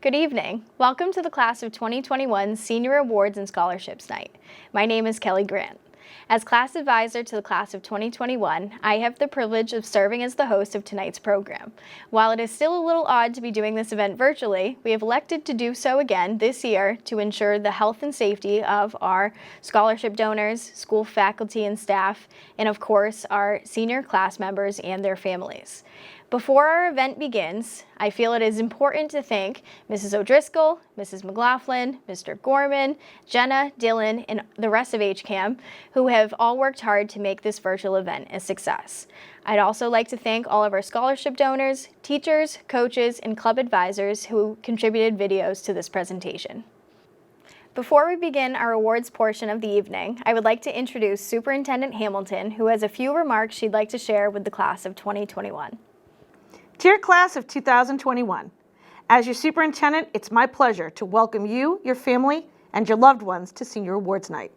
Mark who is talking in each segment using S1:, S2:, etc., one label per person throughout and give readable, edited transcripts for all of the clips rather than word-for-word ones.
S1: Good evening. Welcome to the Class of 2021 Senior Awards and Scholarships Night. My name is Kelly Grant. As class advisor to the Class of 2021, I have the privilege of serving as the host of tonight's program. While it is still a little odd to be doing this event virtually, we have elected to do so again this year to ensure the health and safety of our scholarship donors, school faculty and staff, and of course, our senior class members and their families. Before our event begins, I feel it is important to thank Mrs. O'Driscoll, Mrs. McLaughlin, Mr. Gorman, Jenna, Dylan, and the rest of HCAM, who have all worked hard to make this virtual event a success. I'd also like to thank all of our scholarship donors, teachers, coaches, and club advisors who contributed videos to this presentation. Before we begin our awards portion of the evening, I would like to introduce Superintendent Hamilton, who has a few remarks she'd like to share with the Class of 2021.
S2: Dear Class of 2021, as your superintendent, it's my pleasure to welcome you, your family, and your loved ones to Senior Awards Night.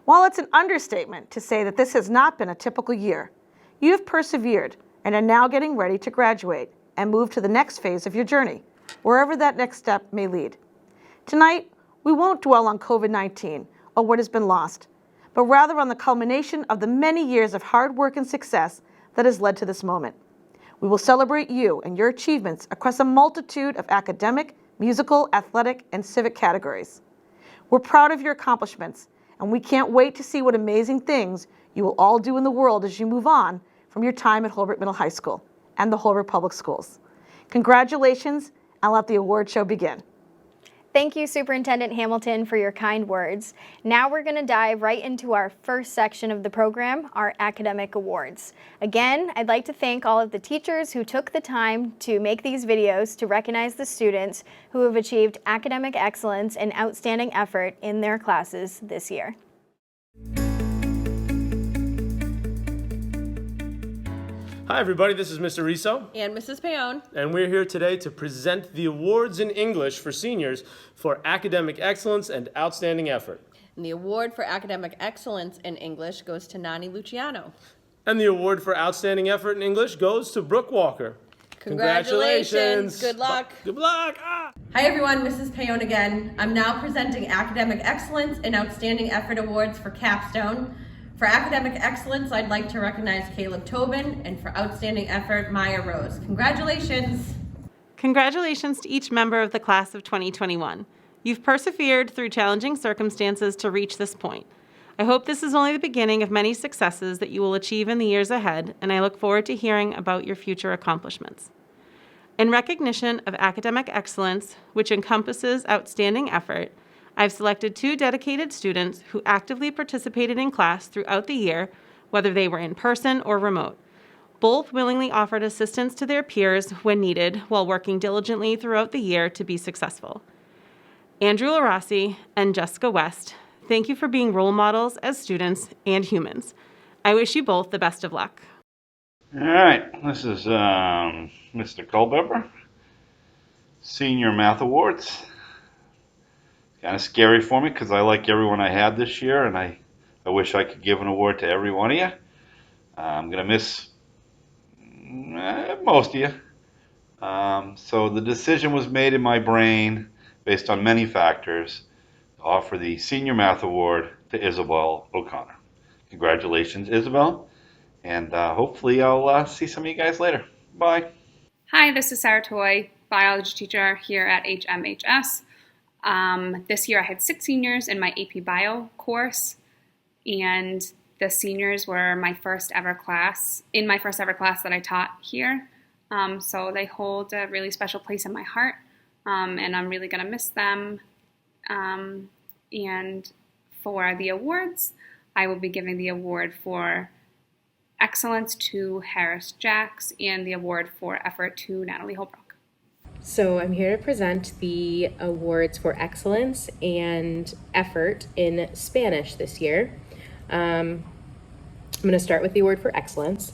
S2: While it's an understatement to say that this has not been a typical year, you have persevered and are now getting ready to graduate and move to the next phase of your journey, wherever that next step may lead. Tonight, we won't dwell on COVID-19 or what has been lost, but rather on the culmination of the many years of hard work and success that has led to this moment. We will celebrate you and your achievements across a multitude of academic, musical, athletic, and civic categories. We're proud of your accomplishments, and we can't wait to see what amazing things you will all do in the world as you move on from your time at Holbrook Middle High School and the Holbrook Public Schools. Congratulations, and let the award show begin.
S1: Thank you, Superintendent Hamilton, for your kind words. Now we're going to dive right into our first section of the program, our academic awards. Again, I'd like to thank all of the teachers who took the time to make these videos to recognize the students who have achieved academic excellence and outstanding effort in their classes this year.
S3: Hi everybody, this is Mr. Riso
S4: and Mrs. Paone,
S3: and we're here today to present the awards in English for seniors for academic excellence and outstanding effort.
S4: And the award for academic excellence in English goes to Nani Luciano.
S3: And the award for outstanding effort in English goes to Brooke Walker.
S4: Congratulations. Good luck.
S3: Good luck.
S4: Hi everyone, Mrs. Paone again. I'm now presenting academic excellence and outstanding effort awards for Capstone. For academic excellence, I'd like to recognize Caleb Tobin, and for outstanding effort, Maya Rose. Congratulations.
S5: Congratulations to each member of the Class of 2021. You've persevered through challenging circumstances to reach this point. I hope this is only the beginning of many successes that you will achieve in the years ahead, and I look forward to hearing about your future accomplishments. In recognition of academic excellence, which encompasses outstanding effort, I've selected 2 dedicated students who actively participated in class throughout the year, whether they were in person or remote. Both willingly offered assistance to their peers when needed while working diligently throughout the year to be successful. Andrew LaRossi and Jessica West, thank you for being role models as students and humans. I wish you both the best of luck.
S6: All right, this is Mr. Culpepper, Senior Math Awards. Kind of scary for me because I like everyone I had this year, and I wish I could give an award to every one of you. I'm going to miss most of you. So the decision was made in my brain based on many factors to offer the Senior Math Award to Isabel O'Connor. Congratulations, Isabel, and hopefully I'll see some of you guys later. Bye.
S7: Hi, this is Sarah Toy, biology teacher here at HMHS. This year I had 6 seniors in my AP Bio course, and the seniors were my first ever class that I taught here. So they hold a really special place in my heart, and I'm really going to miss them. And for the awards, I will be giving the award for excellence to Harris Jacks and the award for effort to Natalie Holbrook.
S8: So I'm here to present the awards for excellence and effort in Spanish this year. I'm going to start with the award for excellence.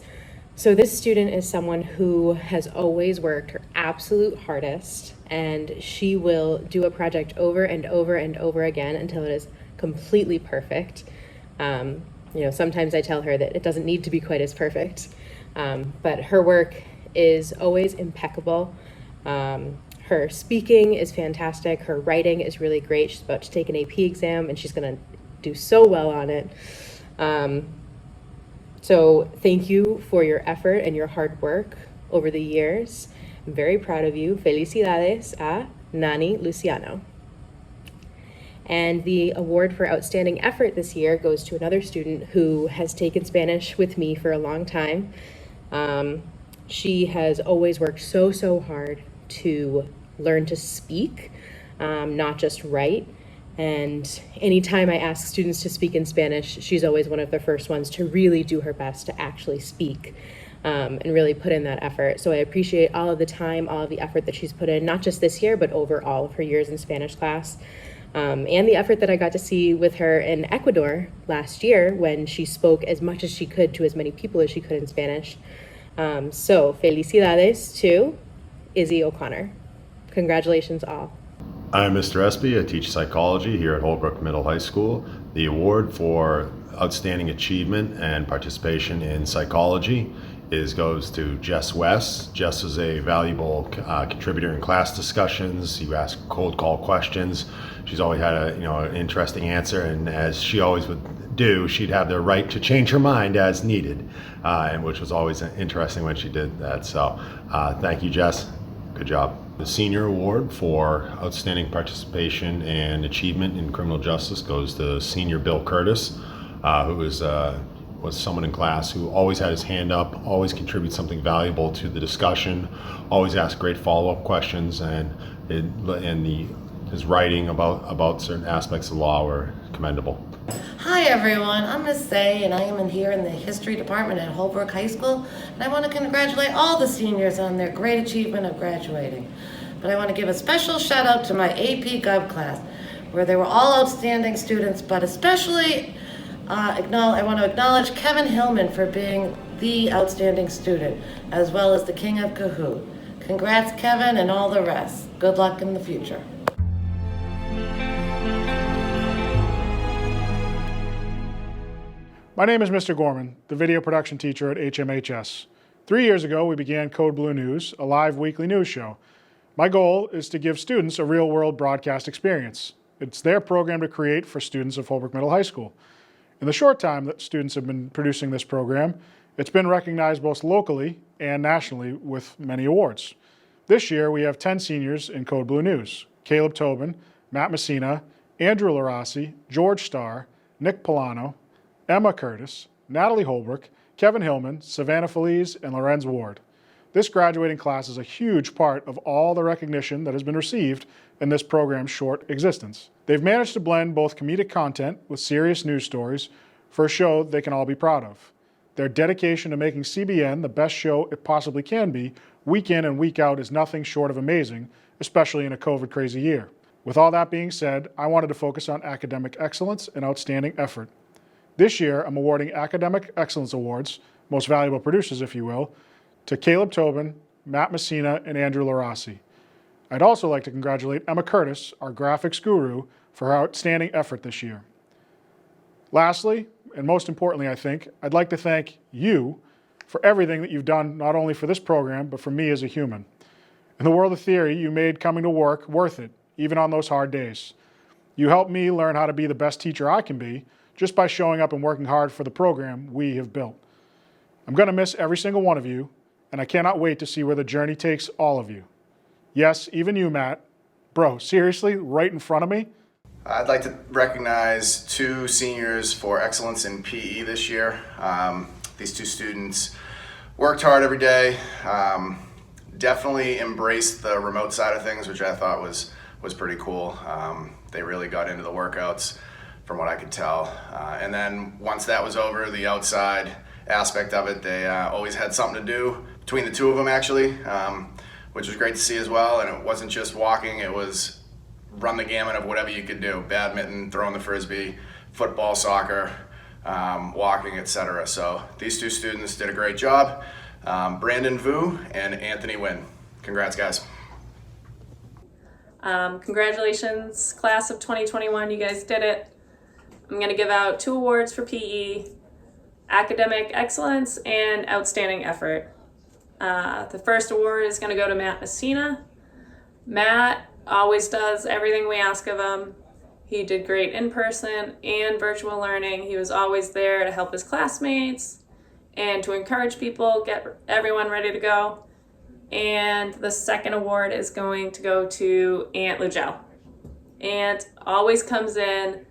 S8: So this student is someone who has always worked her absolute hardest, and she will do a project over and over and over again until it is completely perfect. Sometimes I tell her that it doesn't need to be quite as perfect, but her work is always impeccable. Her speaking is fantastic. Her writing is really great. She's about to take an AP exam and she's going to do so well on it. So thank you for your effort and your hard work over the years. I'm very proud of you. Felicidades a Nani Luciano. And the award for outstanding effort this year goes to another student who has taken Spanish with me for a long time. She has always worked so hard to learn to speak, not just write. And anytime I ask students to speak in Spanish, she's always one of the first ones to really do her best to actually speak and really put in that effort. So I appreciate all of the time, all of the effort that she's put in, not just this year, but over all of her years in Spanish class. And the effort that I got to see with her in Ecuador last year when she spoke as much as she could to as many people as she could in Spanish. So felicidades to Izzy O'Connor. Congratulations all.
S9: I'm Mr. Espy. I teach psychology here at Holbrook Middle High School. The award for outstanding achievement and participation in psychology goes to Jess West. Jess was a valuable contributor in class discussions. You ask cold call questions. She's always had an interesting answer, and as she always would do, she'd have the right to change her mind as needed, and which was always interesting when she did that. So thank you, Jess. Good job. The senior award for outstanding participation and achievement in criminal justice goes to senior Bill Curtis, who was someone in class who always had his hand up, always contributed something valuable to the discussion, always asked great follow-up questions, and his writing about certain aspects of law were commendable.
S10: Hi everyone, I'm Miss Say, and I am here in the history department at Holbrook High School, and I want to congratulate all the seniors on their great achievement of graduating. But I want to give a special shout out to my AP Gov class, where they were all outstanding students, but especially I want to acknowledge Kevin Hillman for being the outstanding student, as well as the King of Kahoot. Congrats, Kevin, and all the rest. Good luck in the future.
S11: My name is Mr. Gorman, the video production teacher at HMHS. 3 years ago, we began Code Blue News, a live weekly news show. My goal is to give students a real-world broadcast experience. It's their program to create for students of Holbrook Middle High School. In the short time that students have been producing this program, it's been recognized both locally and nationally with many awards. This year, we have 10 seniors in Code Blue News: Caleb Tobin, Matt Messina, Andrew Larossi, George Starr, Nick Polano, Emma Curtis, Natalie Holbrook, Kevin Hillman, Savannah Feliz, and Lorenz Ward. This graduating class is a huge part of all the recognition that has been received in this program's short existence. They've managed to blend both comedic content with serious news stories for a show they can all be proud of. Their dedication to making CBN the best show it possibly can be, week in and week out, is nothing short of amazing, especially in a COVID-crazy year. With all that being said, I wanted to focus on academic excellence and outstanding effort. This year, I'm awarding Academic Excellence Awards, most valuable producers if you will, to Caleb Tobin, Matt Messina, and Andrew Larossi. I'd also like to congratulate Emma Curtis, our graphics guru, for her outstanding effort this year. Lastly, and most importantly I think, I'd like to thank you for everything that you've done not only for this program, but for me as a human. In the world of theory, you made coming to work worth it, even on those hard days. You helped me learn how to be the best teacher I can be just by showing up and working hard for the program we have built. I'm going to miss every single one of you, and I cannot wait to see where the journey takes all of you. Yes, even you, Matt. Bro, seriously, right in front of me?
S12: I'd like to recognize 2 seniors for excellence in PE this year. These 2 students worked hard every day, definitely embraced the remote side of things, which I thought was pretty cool. They really got into the workouts from what I could tell. And then once that was over, the outside aspect of it, they always had something to do, between the 2 of them actually, which was great to see as well. And it wasn't just walking, it was run the gamut of whatever you could do: badminton, throwing the frisbee, football, soccer, walking, etc. So these 2 students did a great job. Brandon Vu and Anthony Wynn. Congrats, guys.
S13: Congratulations, class of 2021, you guys did it. I'm going to give out 2 awards for PE: Academic Excellence and Outstanding Effort. The first award is going to go to Matt Messina. Matt always does everything we ask of him. He did great in person and virtual learning. He was always there to help his classmates and to encourage people, get everyone ready to go. And the second award is going to go to Aunt Lugel. Aunt always comes in,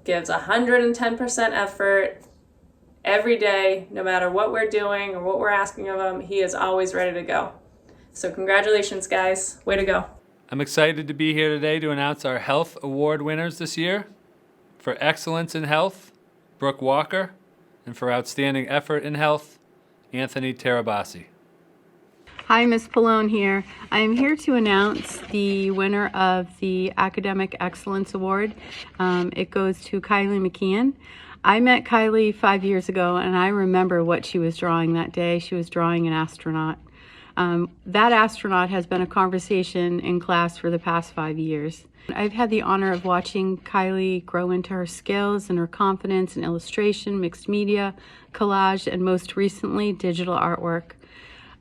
S13: gives 110% effort every day, no matter what we're doing or what we're asking of him. He is always ready to go. So congratulations, guys. Way to go.
S14: I'm excited to be here today to announce our Health Award winners this year. For Excellence in Health, Brooke Walker, and for Outstanding Effort in Health, Anthony Terabasi.
S15: Hi, Ms. Pallone here. I am here to announce the winner of the Academic Excellence Award. It goes to Kylie McKeon. I met Kylie 5 years ago, and I remember what she was drawing that day. She was drawing an astronaut. That astronaut has been a conversation in class for the past 5 years. I've had the honor of watching Kylie grow into her skills and her confidence in illustration, mixed media, collage, and most recently, digital artwork.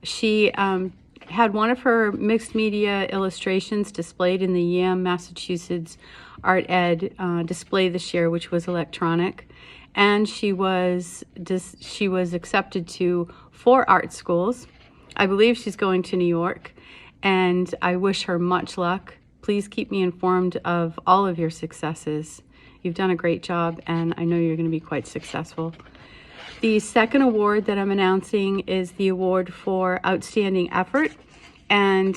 S15: She had one of her mixed media illustrations displayed in the Yam, Massachusetts Art Ed display this year, which was electronic. And she was accepted to 4 art schools. I believe she's going to New York, and I wish her much luck. Please keep me informed of all of your successes. You've done a great job, and I know you're going to be quite successful. The second award that I'm announcing is the award for Outstanding Effort, and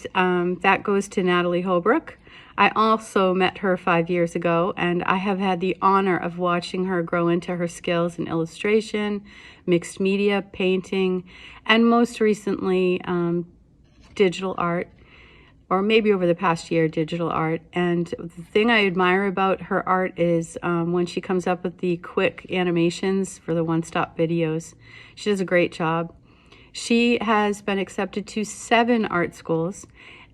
S15: that goes to Natalie Holbrook. I also met her 5 years ago, and I have had the honor of watching her grow into her skills in illustration, mixed media, painting, and most recently, digital art, or maybe over the past year, digital art. And the thing I admire about her art is when she comes up with the quick animations for the one-stop videos. She does a great job. She has been accepted to 7 art schools,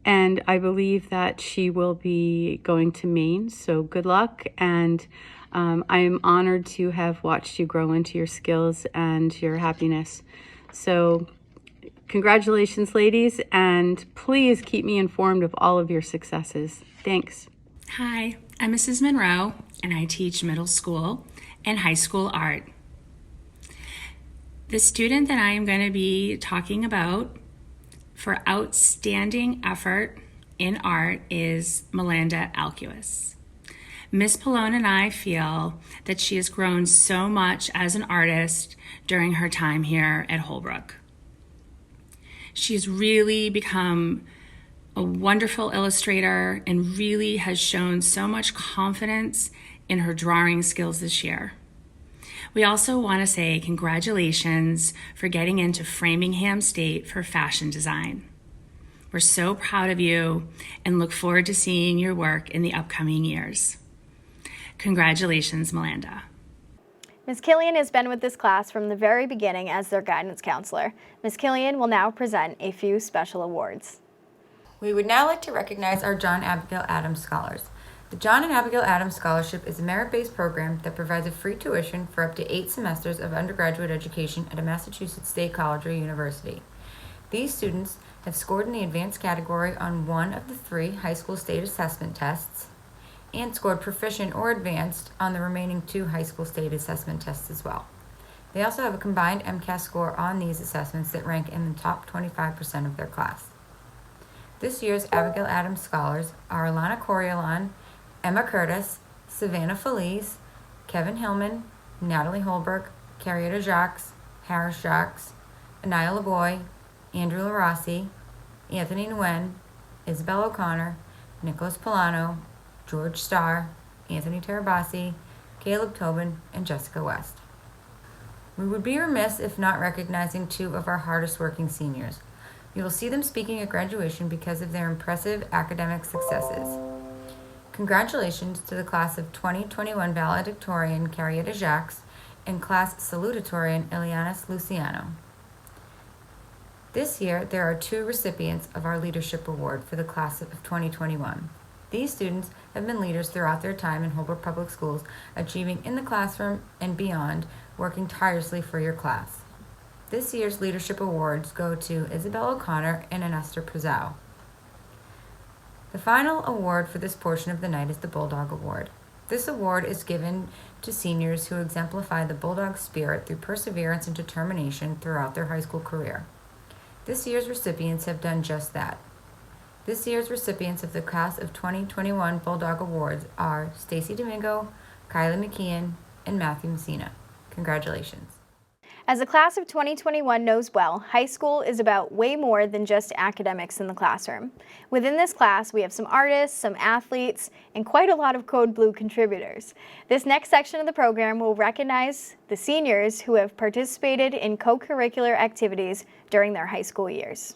S15: and I believe that she will be going to Maine, so good luck. And I am honored to have watched you grow into your skills and your happiness. So congratulations, ladies, and please keep me informed of all of your successes. Thanks.
S16: Hi, I'm Mrs. Monroe, and I teach middle school and high school art. The student that I am going to be talking about for outstanding effort in art is Melinda Alcuis. Ms. Pallone and I feel that she has grown so much as an artist during her time here at Holbrook. She's really become a wonderful illustrator and really has shown so much confidence in her drawing skills this year. We also want to say congratulations for getting into Framingham State for fashion design. We're so proud of you and look forward to seeing your work in the upcoming years. Congratulations, Melinda.
S1: Ms. Killian has been with this class from the very beginning as their guidance counselor. Ms. Killian will now present a few special awards.
S17: We would now like to recognize our John Abigail Adams Scholars. The John and Abigail Adams Scholarship is a merit-based program that provides a free tuition for up to 8 semesters of undergraduate education at a Massachusetts State College or university. These students have scored in the advanced category on one of the 3 high school state assessment tests and scored proficient or advanced on the remaining 2 high school state assessment tests as well. They also have a combined MCAS score on these assessments that rank in the top 25% of their class. This year's Abigail Adams Scholars are Alana Coriolan, Emma Curtis, Savannah Feliz, Kevin Hillman, Natalie Holbrook, Carrieta Jocks, Harris Jocks, Anaya Lagoy, Andrew LaRossi, Anthony Nguyen, Isabel O'Connor, Nicholas Polano, George Starr, Anthony Terabasi, Caleb Tobin, and Jessica West. We would be remiss if not recognizing 2 of our hardest working seniors. You will see them speaking at graduation because of their impressive academic successes. Congratulations to the class of 2021 valedictorian Carrieta Jocks and class salutatorian Ilianis Luciano. This year, there are 2 recipients of our Leadership Award for the class of 2021. These students have been leaders throughout their time in Holbrook Public Schools, achieving in the classroom and beyond, working tirelessly for your class. This year's Leadership Awards go to Isabel O'Connor and Anesta Prezau. The final award for this portion of the night is the Bulldog Award. This award is given to seniors who exemplify the Bulldog spirit through perseverance and determination throughout their high school career. This year's recipients have done just that. This year's recipients of the class of 2021 Bulldog Awards are Stacy Domingo, Kylie McKeon, and Matthew Messina. Congratulations.
S1: As the class of 2021 knows well, high school is about way more than just academics in the classroom. Within this class, we have some artists, some athletes, and quite a lot of Code Blue contributors. This next section of the program will recognize the seniors who have participated in co-curricular activities during their high school years.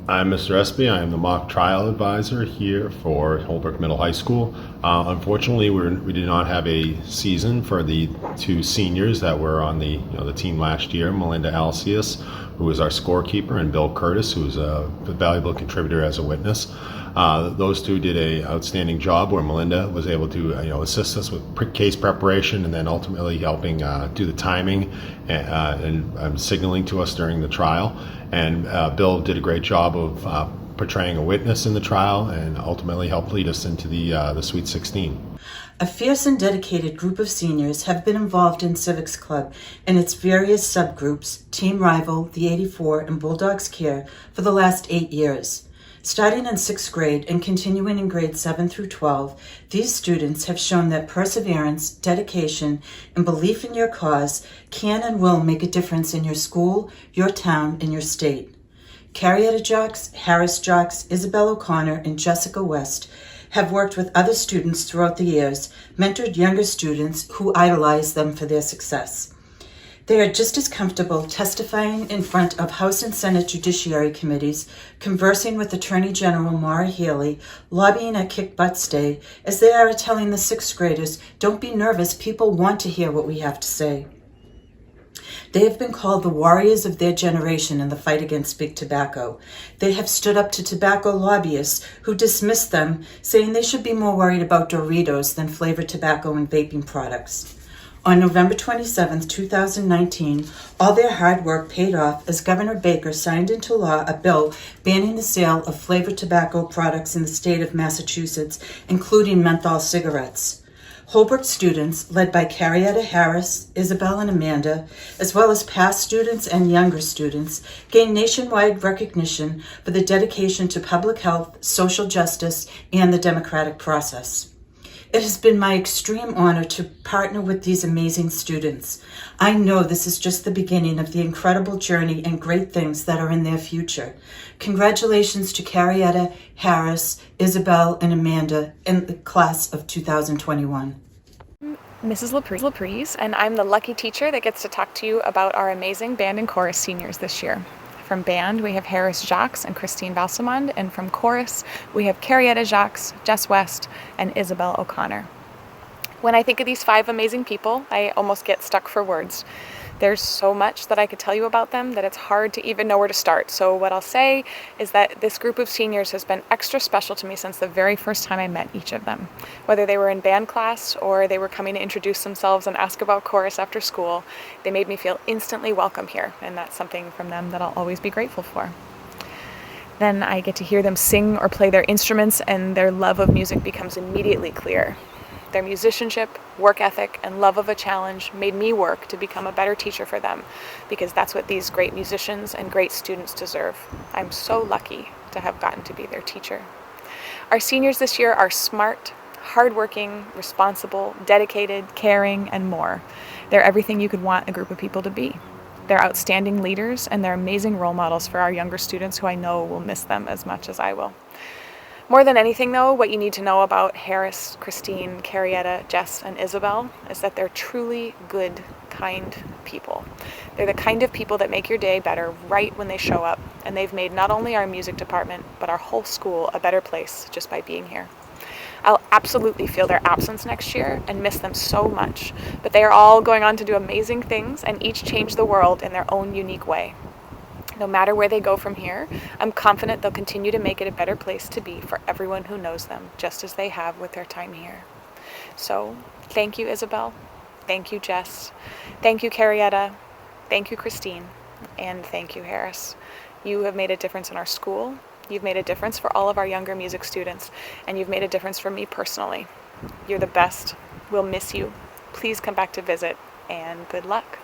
S9: I'm Mr. Espy. I am the mock trial advisor here for Holbrook Middle High School. Unfortunately, we did not have a season for the two seniors that were on the team last year, Melinda Alcius, who was our scorekeeper, and Bill Curtis, who was a valuable contributor as a witness. Those two did an outstanding job where Melinda was able to assist us with case preparation and then ultimately helping do the timing and signaling to us during the trial. And Bill did a great job of portraying a witness in the trial and ultimately helped lead us into the Sweet 16.
S18: A fierce and dedicated group of seniors have been involved in Civics Club and its various subgroups, Team Rival, the 84, and Bulldogs Care for the last 8 years. Starting in 6th grade and continuing in grades 7 through 12, these students have shown that perseverance, dedication, and belief in your cause can and will make a difference in your school, your town, and your state. Carrieta Jocks, Harris Jocks, Isabel O'Connor, and Jessica West have worked with other students throughout the years, mentored younger students who idolize them for their success. They are just as comfortable testifying in front of House and Senate Judiciary Committees, conversing with Attorney General Maura Healey, lobbying at Kick Butts Day, as they are telling the 6th graders, "Don't be nervous, people want to hear what we have to say." They have been called the warriors of their generation in the fight against big tobacco. They have stood up to tobacco lobbyists who dismissed them, saying they should be more worried about Doritos than flavored tobacco and vaping products. On November 27, 2019, all their hard work paid off as Governor Baker signed into law a bill banning the sale of flavored tobacco products in the state of Massachusetts, including menthol cigarettes. Holbrook students, led by Carrieta Harris, Isabel, and Amanda, as well as past students and younger students, gained nationwide recognition for the dedication to public health, social justice, and the democratic process. It has been my extreme honor to partner with these amazing students. I know this is just the beginning of the incredible journey and great things that are in their future. Congratulations to Carrieta, Harris, Isabel, and Amanda in the class of 2021.
S19: Mrs. Laprise, and I'm the lucky teacher that gets to talk to you about our amazing band and chorus seniors this year. From band, we have Harris Jocks and Christine Valsamond, and from chorus, we have Carrieta Jocks, Jess West, and Isabel O'Connor. When I think of these 5 amazing people, I almost get stuck for words. There's so much that I could tell you about them that it's hard to even know where to start. So what I'll say is that this group of seniors has been extra special to me since the very first time I met each of them. Whether they were in band class or they were coming to introduce themselves and ask about chorus after school, they made me feel instantly welcome here, and that's something from them that I'll always be grateful for. Then I get to hear them sing or play their instruments, and their love of music becomes immediately clear. Their musicianship, work ethic, and love of a challenge made me work to become a better teacher for them, because that's what these great musicians and great students deserve. I'm so lucky to have gotten to be their teacher. Our seniors this year are smart, hardworking, responsible, dedicated, caring, and more. They're everything you could want a group of people to be. They're outstanding leaders, and they're amazing role models for our younger students who I know will miss them as much as I will. More than anything, though, what you need to know about Harris, Christine, Carrieta, Jess, and Isabel is that they're truly good, kind people. They're the kind of people that make your day better right when they show up, and they've made not only our music department, but our whole school a better place just by being here. I'll absolutely feel their absence next year and miss them so much, but they are all going on to do amazing things and each change the world in their own unique way. No matter where they go from here, I'm confident they'll continue to make it a better place to be for everyone who knows them, just as they have with their time here. So, thank you, Isabel. Thank you, Jess. Thank you, Carrieta. Thank you, Christine. And thank you, Harris. You have made a difference in our school. You've made a difference for all of our younger music students, and you've made a difference for me personally. You're the best. We'll miss you. Please come back to visit, and good luck.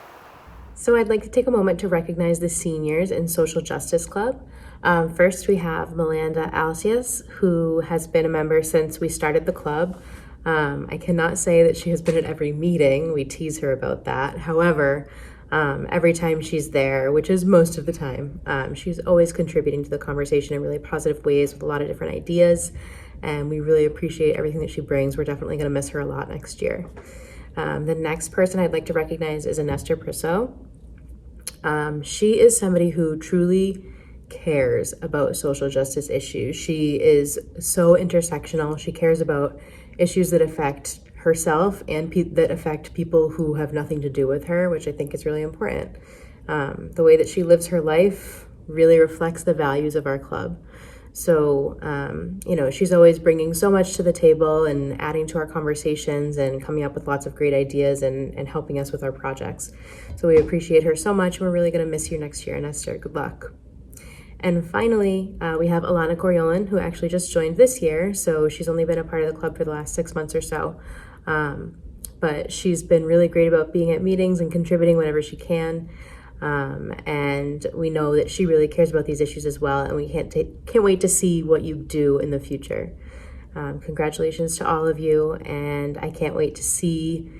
S8: So I'd like to take a moment to recognize the seniors in Social Justice Club. First, we have Melinda Alcius, who has been a member since we started the club. I cannot say that she has been at every meeting. We tease her about that. However, every time she's there, which is most of the time, she's always contributing to the conversation in really positive ways with a lot of different ideas. And we really appreciate everything that she brings. We're definitely going to miss her a lot next year. The next person I'd like to recognize is Nestor Prisso. She is somebody who truly cares about social justice issues. She is so intersectional. She cares about issues that affect herself and that affect people who have nothing to do with her, which I think is really important. The way that she lives her life really reflects the values of our club. So, she's always bringing so much to the table and adding to our conversations and coming up with lots of great ideas and helping us with our projects. So we appreciate her so much. We're really going to miss you next year, Nestor. Good luck. And finally, we have Alana Coriolan, who actually just joined this year. So she's only been a part of the club for the last 6 months or so. But she's been really great about being at meetings and contributing whenever she can. And we know that she really cares about these issues as well, and we can't wait to see what you do in the future. Congratulations to all of you, and I can't wait to see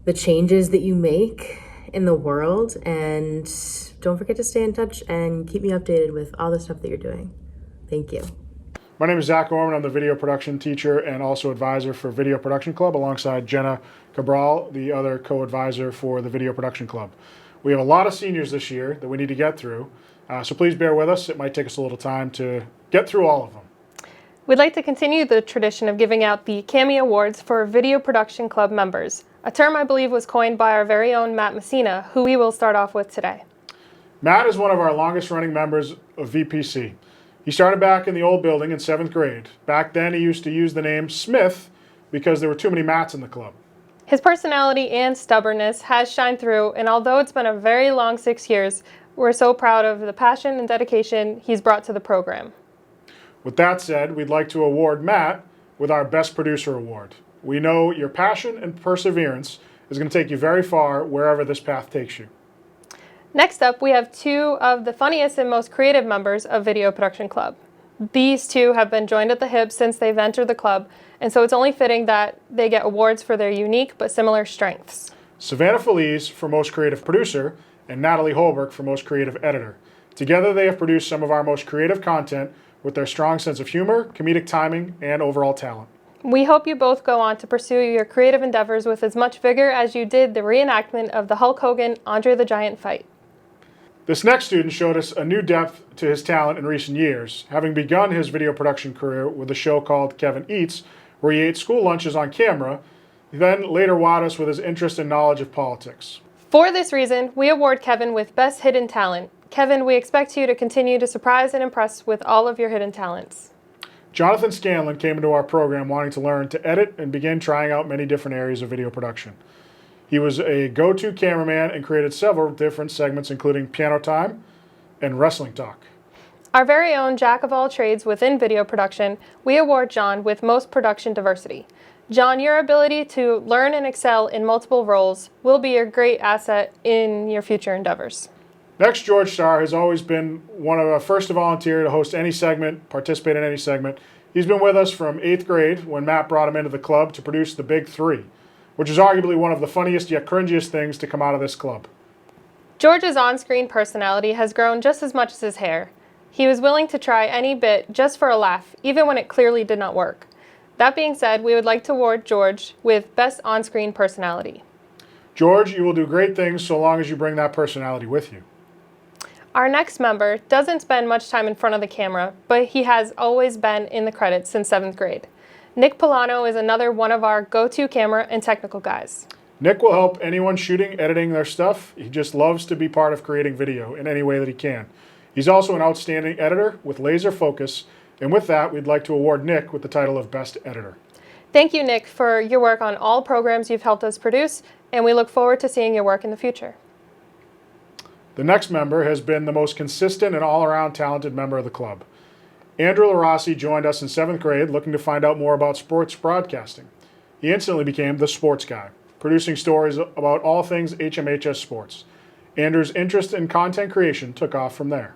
S8: the changes that you make in the world, and don't forget to stay in touch and keep me updated with all the stuff that you're doing. Thank you.
S11: My name is Zach Orman. I'm the video production teacher and also advisor for Video Production Club alongside Jenna Cabral, the other co-advisor for the Video Production Club. We have a lot of seniors this year that we need to get through, so please bear with us. It might take us a little time to get through all of them.
S20: We'd like to continue the tradition of giving out the CAMI Awards for Video Production Club members, a term I believe was coined by our very own Matt Messina, who we will start off with today.
S11: Matt is one of our longest running members of VPC. He started back in the old building in 7th grade. Back then he used to use the name Smith because there were too many Matts in the club.
S20: His personality and stubbornness has shined through, and although it's been a very long 6 years, we're so proud of the passion and dedication he's brought to the program.
S11: With that said, we'd like to award Matt with our Best Producer Award. We know your passion and perseverance is going to take you very far wherever this path takes you.
S20: Next up, we have two of the funniest and most creative members of Video Production Club. These two have been joined at the hip since they've entered the club, and so it's only fitting that they get awards for their unique but similar strengths.
S11: Savannah Feliz for Most Creative Producer and Natalie Holbrook for Most Creative Editor. Together they have produced some of our most creative content with their strong sense of humor, comedic timing, and overall talent.
S20: We hope you both go on to pursue your creative endeavors with as much vigor as you did the reenactment of the Hulk Hogan-Andre the Giant fight.
S11: This next student showed us a new depth to his talent in recent years, having begun his video production career with a show called Kevin Eats, where he ate school lunches on camera. He then later wowed us with his interest and knowledge of politics.
S20: For this reason, we award Kevin with Best Hidden Talent. Kevin, we expect you to continue to surprise and impress with all of your hidden talents.
S11: Jonathan Scanlon came into our program wanting to learn to edit and began trying out many different areas of video production. He was a go-to cameraman and created several different segments, including Piano Time and Wrestling Talk.
S20: Our very own jack of all trades within video production, we award John with Most Production Diversity. John, your ability to learn and excel in multiple roles will be your great asset in your future endeavors.
S11: Next, George Starr has always been one of the first to volunteer to host any segment, participate in any segment. He's been with us from 8th grade when Matt brought him into the club to produce The Big Three, which is arguably one of the funniest yet cringiest things to come out of this club.
S20: George's on-screen personality has grown just as much as his hair. He was willing to try any bit just for a laugh, even when it clearly did not work. That being said, we would like to award George with Best On-Screen Personality.
S11: George, you will do great things so long as you bring that personality with you.
S20: Our next member doesn't spend much time in front of the camera, but he has always been in the credits since 7th grade. Nick Polano is another one of our go-to camera and technical guys.
S11: Nick will help anyone shooting, editing their stuff. He just loves to be part of creating video in any way that he can. He's also an outstanding editor with laser focus, and with that, we'd like to award Nick with the title of Best Editor.
S20: Thank you, Nick, for your work on all programs you've helped us produce, and we look forward to seeing your work in the future.
S11: The next member has been the most consistent and all-around talented member of the club. Andrew LaRossi joined us in 7th grade looking to find out more about sports broadcasting. He instantly became the sports guy, producing stories about all things HMHS sports. Andrew's interest in content creation took off from there.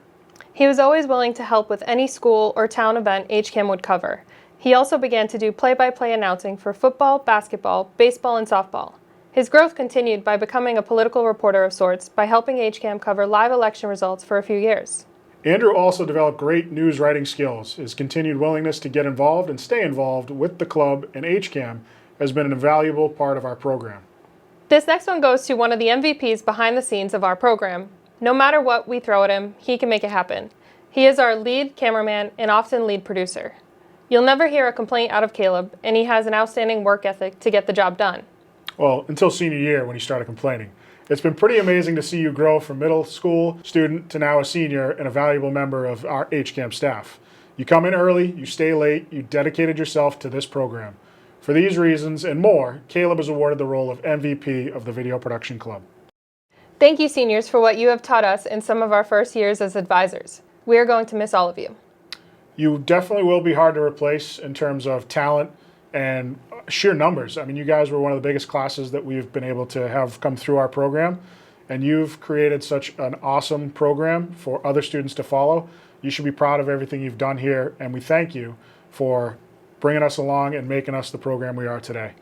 S20: He was always willing to help with any school or town event HCAM would cover. He also began to do play-by-play announcing for football, basketball, baseball, and softball. His growth continued by becoming a political reporter of sorts by helping HCAM cover live election results for a few years.
S11: Andrew also developed great news writing skills. His continued willingness to get involved and stay involved with the club and HCAM has been an invaluable part of our program.
S20: This next one goes to one of the MVPs behind the scenes of our program. No matter what we throw at him, he can make it happen. He is our lead cameraman and often lead producer. You'll never hear a complaint out of Caleb, and he has an outstanding work ethic to get the job done.
S11: Well, until senior year when he started complaining. It's been pretty amazing to see you grow from middle school student to now a senior and a valuable member of our HCAM staff. You come in early, you stay late, you dedicated yourself to this program. For these reasons and more, Caleb is awarded the role of MVP of the Video Production Club.
S20: Thank you, seniors, for what you have taught us in some of our first years as advisors. We are going to miss all of you.
S11: You definitely will be hard to replace in terms of talent and sheer numbers. I mean, you guys were one of the biggest classes that we've been able to have come through our program, and you've created such an awesome program for other students to follow. You should be proud of everything you've done here, and we thank you for bringing us along and making us the program we are today.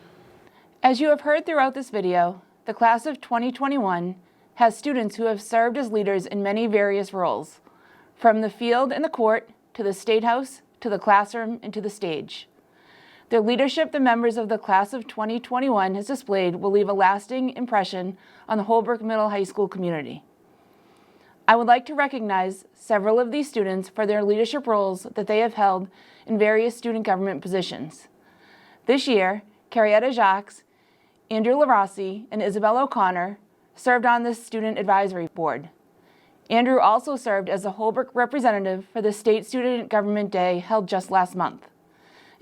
S21: As you have heard throughout this video, the class of 2021 has students who have served as leaders in many various roles, from the field and the court, to the State House, to the classroom, and to the stage. The leadership the members of the class of 2021 has displayed will leave a lasting impression on the Holbrook Middle High School community. I would like to recognize several of these students for their leadership roles that they have held in various student government positions. This year, Carrieta Jocks, Andrew LaRossi, and Isabel O'Connor served on the Student Advisory Board. Andrew also served as a Holbrook representative for the State Student Government Day held just last month.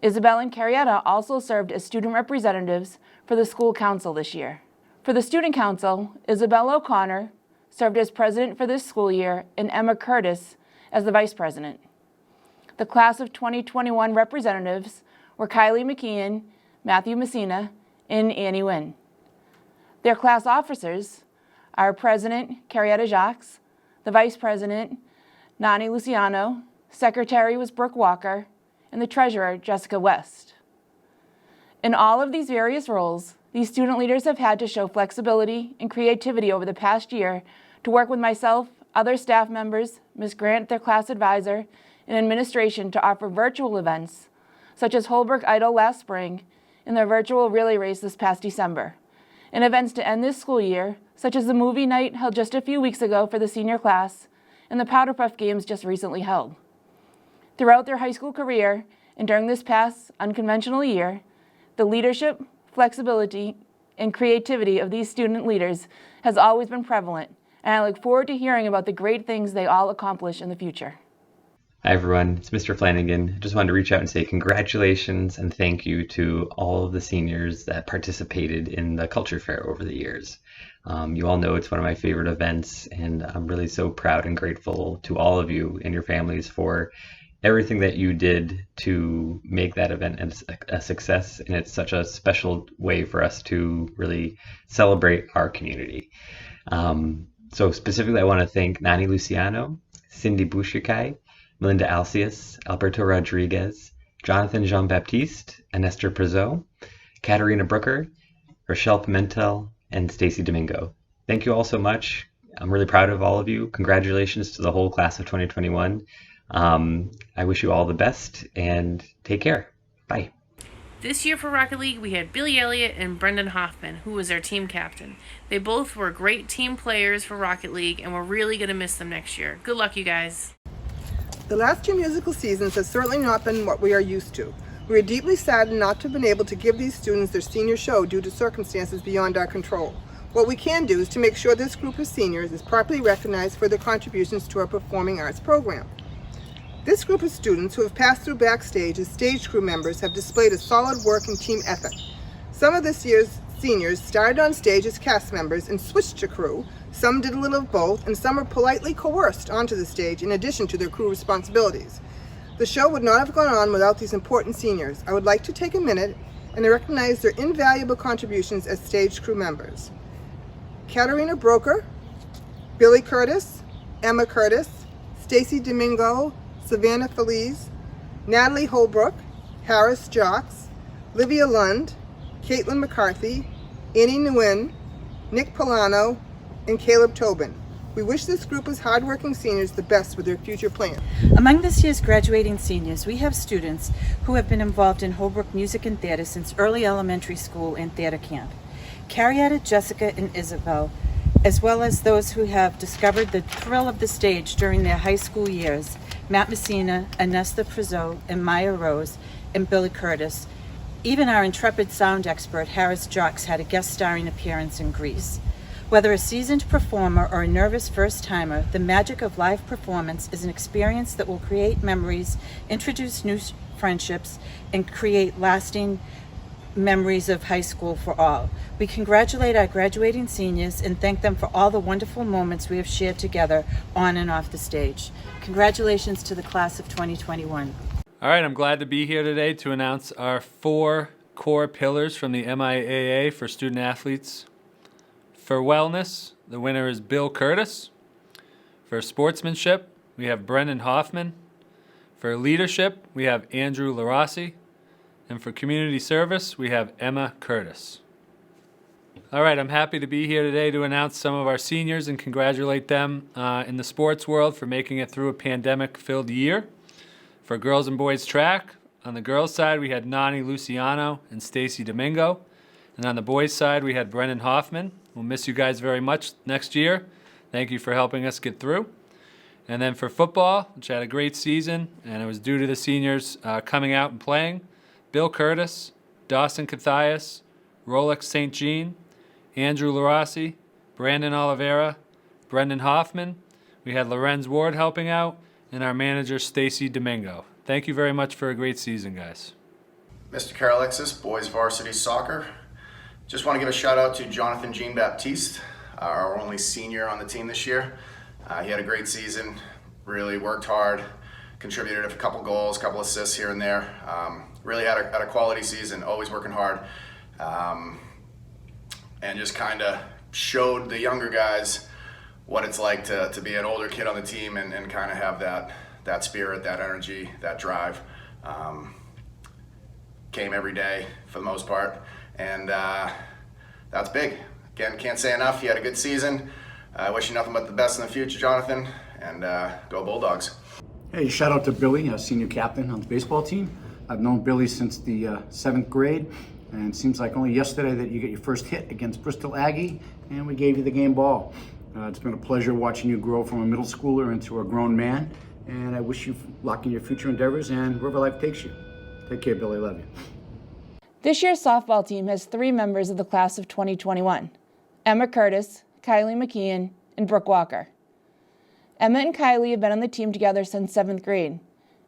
S21: Isabel and Carrieta also served as student representatives for the school council this year. For the student council, Isabel O'Connor served as president for this school year and Emma Curtis as the vice president. The class of 2021 representatives were Kylie McKeon, Matthew Messina, and Annie Wynn. Their class officers are President Carrieta Jocks, the Vice President Nani Luciano, Secretary was Brooke Walker, and the Treasurer Jessica West. In all of these various roles, these student leaders have had to show flexibility and creativity over the past year to work with myself, other staff members, Ms. Grant, their class advisor, and administration to offer virtual events, such as Holbrook Idol last spring and the virtual relay race this past December, and events to end this school year, such as the movie night held just a few weeks ago for the senior class and the Powder Puff Games just recently held. Throughout their high school career and during this past unconventional year, the leadership, flexibility, and creativity of these student leaders has always been prevalent, and I look forward to hearing about the great things they all accomplish in the future.
S22: Hi everyone, it's Mr. Flanagan. I just wanted to reach out and say congratulations and thank you to all of the seniors that participated in the Culture Fair over the years. You all know it's one of my favorite events, and I'm really so proud and grateful to all of you and your families for everything that you did to make that event a success, and it's such a special way for us to really celebrate our community. So specifically I want to thank Nani Luciano, Cindy Bouchikai, Melinda Alcius, Alberto Rodriguez, Jonathan JeanBaptiste, and Esther Prezot, Katarina Brooker, Rochelle Pimentel, and Stacy Domingo. Thank you all so much. I'm really proud of all of you. Congratulations to the whole class of 2021. I wish you all the best and take care. Bye.
S5: This year for Rocket League, we had Billy Elliott and Brendan Hoffman, who was our team captain. They both were great team players for Rocket League, and we're really going to miss them next year. Good luck, you guys.
S23: The last two musical seasons have certainly not been what we are used to. We are deeply saddened not to have been able to give these students their senior show due to circumstances beyond our control. What we can do is to make sure this group of seniors is properly recognized for their contributions to our performing arts program. This group of students who have passed through backstage as stage crew members have displayed a solid work and team ethic. Some of this year's seniors started on stage as cast members and switched to crew Some did a little of both, and some were politely coerced onto the stage in addition to their crew responsibilities. The show would not have gone on without these important seniors. I would like to take a minute and recognize their invaluable contributions as stage crew members. Katerina Broker, Billy Curtis, Emma Curtis, Stacy Domingo, Savannah Feliz, Natalie Holbrook, Harris Jocks, Livia Lund, Caitlin McCarthy, Annie Nguyen, Nick Polano, and Caleb Tobin. We wish this group of hardworking seniors the best with their future plans.
S18: Among this year's graduating seniors, we have students who have been involved in Holbrook Music and Theater since early elementary school and theater camp. Carrieta, Jessica, and Isabel, as well as those who have discovered the thrill of the stage during their high school years, Matt Messina, Anesta Prizeau, and Maya Rose, and Billy Curtis. Even our intrepid sound expert, Harris Jocks, had a guest starring appearance in Grease. Whether a seasoned performer or a nervous first-timer, the magic of live performance is an experience that will create memories, introduce new friendships, and create lasting memories of high school for all. We congratulate our graduating seniors and thank them for all the wonderful moments we have shared together on and off the stage. Congratulations to the class of 2021.
S14: All right, I'm glad to be here today to announce our 4 core pillars from the MIAA for student athletes. For wellness, the winner is Bill Curtis. For sportsmanship, we have Brendan Hoffman. For leadership, we have Andrew LaRossi. And for community service, we have Emma Curtis. All right, I'm happy to be here today to announce some of our seniors and congratulate them in the sports world for making it through a pandemic-filled year. For girls and boys track, on the girls' side, we had Nani Luciano and Stacy Domingo. And on the boys' side, we had Brendan Hoffman. We'll miss you guys very much next year. Thank you for helping us get through. And then for football, which had a great season, and it was due to the seniors coming out and playing, Bill Curtis, Dawson Cathias, Rolex St. Jean, Andrew LaRossi, Brandon Oliveira, Brendan Hoffman. We had Lorenz Ward helping out, and our manager, Stacy Domingo. Thank you very much for a great season, guys.
S12: Mr. Alexis, boys varsity soccer. Just want to give a shout out to Jonathan JeanBaptiste, our only senior on the team this year. He had a great season, really worked hard, contributed a couple goals, couple assists here and there. Really had a quality season, always working hard. And just kind of showed the younger guys what it's like to be an older kid on the team and kind of have that spirit, that energy, that drive. Came every day for the most part, and that's big. Again, can't say enough. You had a good season. I wish you nothing but the best in the future, Jonathan, and go Bulldogs.
S2: Hey, shout out to Billy, senior captain on the baseball team. I've known Billy since the 7th grade, and it seems like only yesterday that you get your first hit against Bristol Aggie, and we gave you the game ball. It's been a pleasure watching you grow from a middle schooler into a grown man, and I wish you luck in your future endeavors and wherever life takes you. Take care, Billy. Love you.
S21: This year's softball team has 3 members of the class of 2021, Emma Curtis, Kylie McKeon, and Brooke Walker. Emma and Kylie have been on the team together since 7th grade,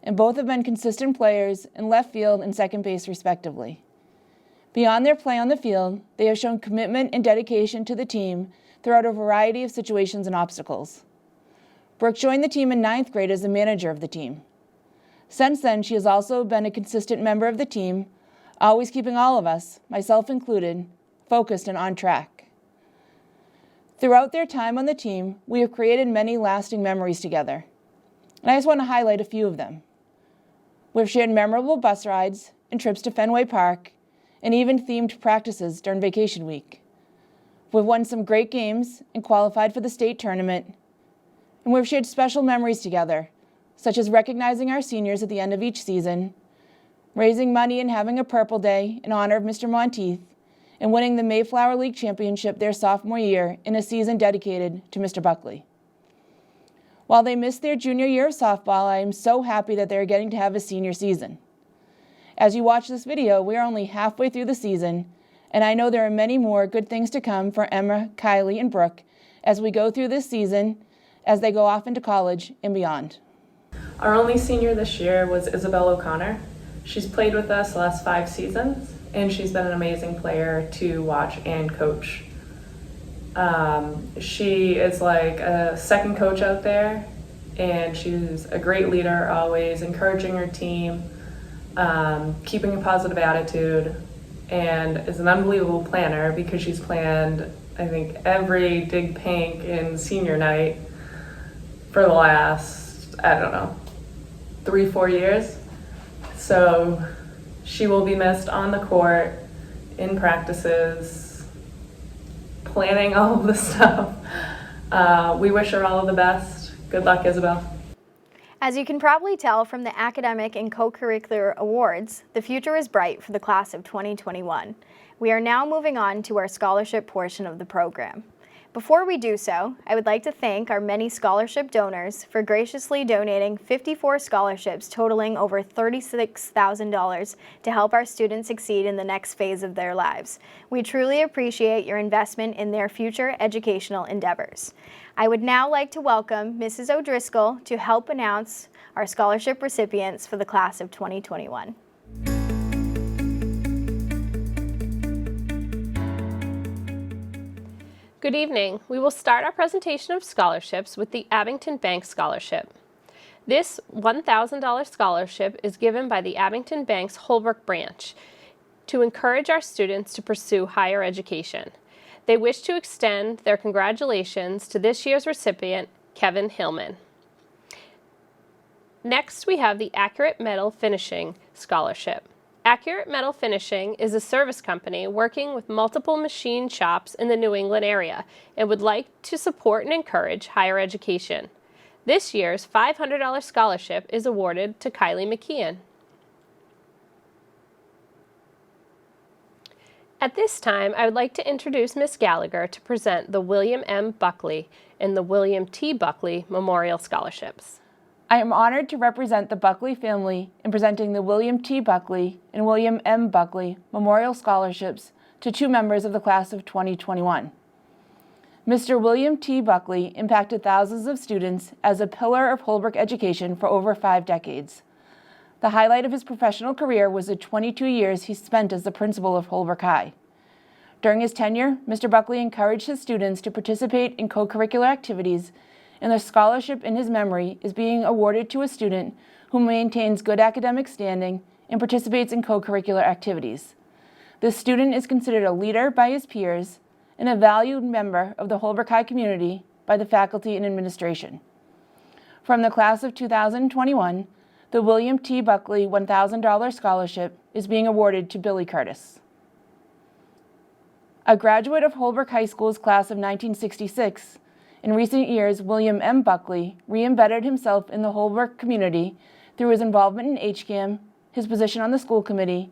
S21: and both have been consistent players in left field and second base respectively. Beyond their play on the field, they have shown commitment and dedication to the team throughout a variety of situations and obstacles. Brooke joined the team in 9th grade as the manager of the team. Since then, she has also been a consistent member of the team, always keeping all of us, myself included, focused and on track. Throughout their time on the team, we have created many lasting memories together, and I just want to highlight a few of them. We've shared memorable bus rides and trips to Fenway Park, and even themed practices during vacation week. We've won some great games and qualified for the state tournament, and we've shared special memories together, such as recognizing our seniors at the end of each season, raising money and having a Purple Day in honor of Mr. Monteith, and winning the Mayflower League Championship their sophomore year in a season dedicated to Mr. Buckley. While they missed their junior year of softball, I am so happy that they're getting to have a senior season. As you watch this video, we are only halfway through the season, and I know there are many more good things to come for Emma, Kylie, and Brooke as we go through this season, as they go off into college and beyond.
S20: Our only senior this year was Isabel O'Connor. She's played with us the last 5 seasons, and she's been an amazing player to watch and coach.
S13: She is like a second coach out there, and she's a great leader, always encouraging her team, keeping a positive attitude, and is an unbelievable planner because she's planned, I think, every dig pink in senior night for the last, I don't know, 3-4 years. So she will be missed on the court, in practices, planning all of the stuff. We wish her all of the best. Good luck, Isabel.
S1: As you can probably tell from the academic and co-curricular awards, the future is bright for the class of 2021. We are now moving on to our scholarship portion of the program. Before we do so, I would like to thank our many scholarship donors for graciously donating 54 scholarships totaling over $36,000 to help our students succeed in the next phase of their lives. We truly appreciate your investment in their future educational endeavors. I would now like to welcome Mrs. O'Driscoll to help announce our scholarship recipients for the class of 2021.
S3: Good evening. We will start our presentation of scholarships with the Abington Bank Scholarship. This $1,000 scholarship is given by the Abington Bank's Holbrook branch to encourage our students to pursue higher education. They wish to extend their congratulations to this year's recipient, Kevin Hillman. Next, we have the Accurate Metal Finishing Scholarship. Accurate Metal Finishing is a service company working with multiple machine shops in the New England area and would like to support and encourage higher education. This year's $500 scholarship is awarded to Kylie McKeon. At this time, I would like to introduce Ms. Gallagher to present the William M. Buckley and the William T. Buckley Memorial Scholarships.
S21: I am honored to represent the Buckley family in presenting the William T. Buckley and William M. Buckley Memorial Scholarships to two members of the class of 2021. Mr. William T. Buckley impacted thousands of students as a pillar of Holbrook education for over 5 decades. The highlight of his professional career was the 22 years he spent as the principal of Holbrook High. During his tenure, Mr. Buckley encouraged his students to participate in co-curricular activities, and the scholarship in his memory is being awarded to a student who maintains good academic standing and participates in co-curricular activities. This student is considered a leader by his peers and a valued member of the Holbrook High community by the faculty and administration. From the class of 2021, the William T. Buckley $1,000 scholarship is being awarded to Billy Curtis. A graduate of Holbrook High School's class of 1966, in recent years, William M. Buckley re-embedded himself in the Holbrook community through his involvement in HCAM, his position on the school committee,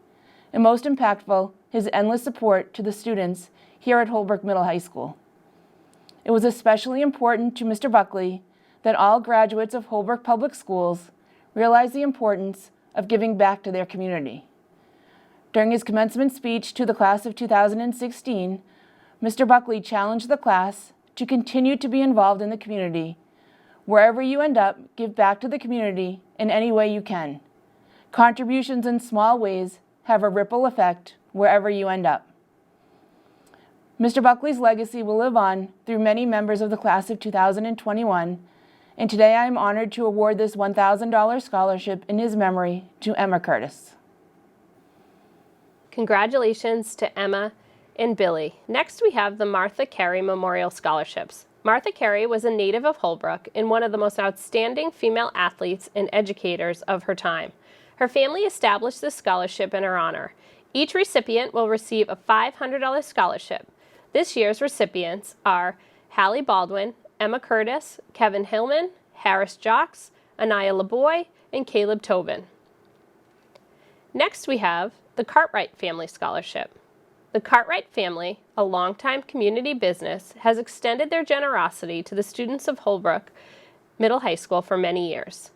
S21: and most impactful, his endless support to the students here at Holbrook Middle High School. It was especially important to Mr. Buckley that all graduates of Holbrook Public Schools realize the importance of giving back to their community. During his commencement speech to the class of 2016, Mr. Buckley challenged the class to continue to be involved in the community. Wherever you end up, give back to the community in any way you can. Contributions in small ways have a ripple effect wherever you end up. Mr. Buckley's legacy will live on through many members of the class of 2021, and today I am honored to award this $1,000 scholarship in his memory to Emma Curtis.
S3: Congratulations to Emma and Billy. Next, we have the Martha Carey Memorial Scholarships. Martha Carey was a native of Holbrook and one of the most outstanding female athletes and educators of her time. Her family established this scholarship in her honor. Each recipient will receive a $500 scholarship. This year's recipients are Hallie Baldwin, Emma Curtis, Kevin Hillman, Harris Jocks, Anaya LeBoy, and Caleb Tobin. Next, we have the Cartwright Family Scholarship. The Cartwright family, a longtime community business, has extended their generosity to the students of Holbrook Middle High School for many years.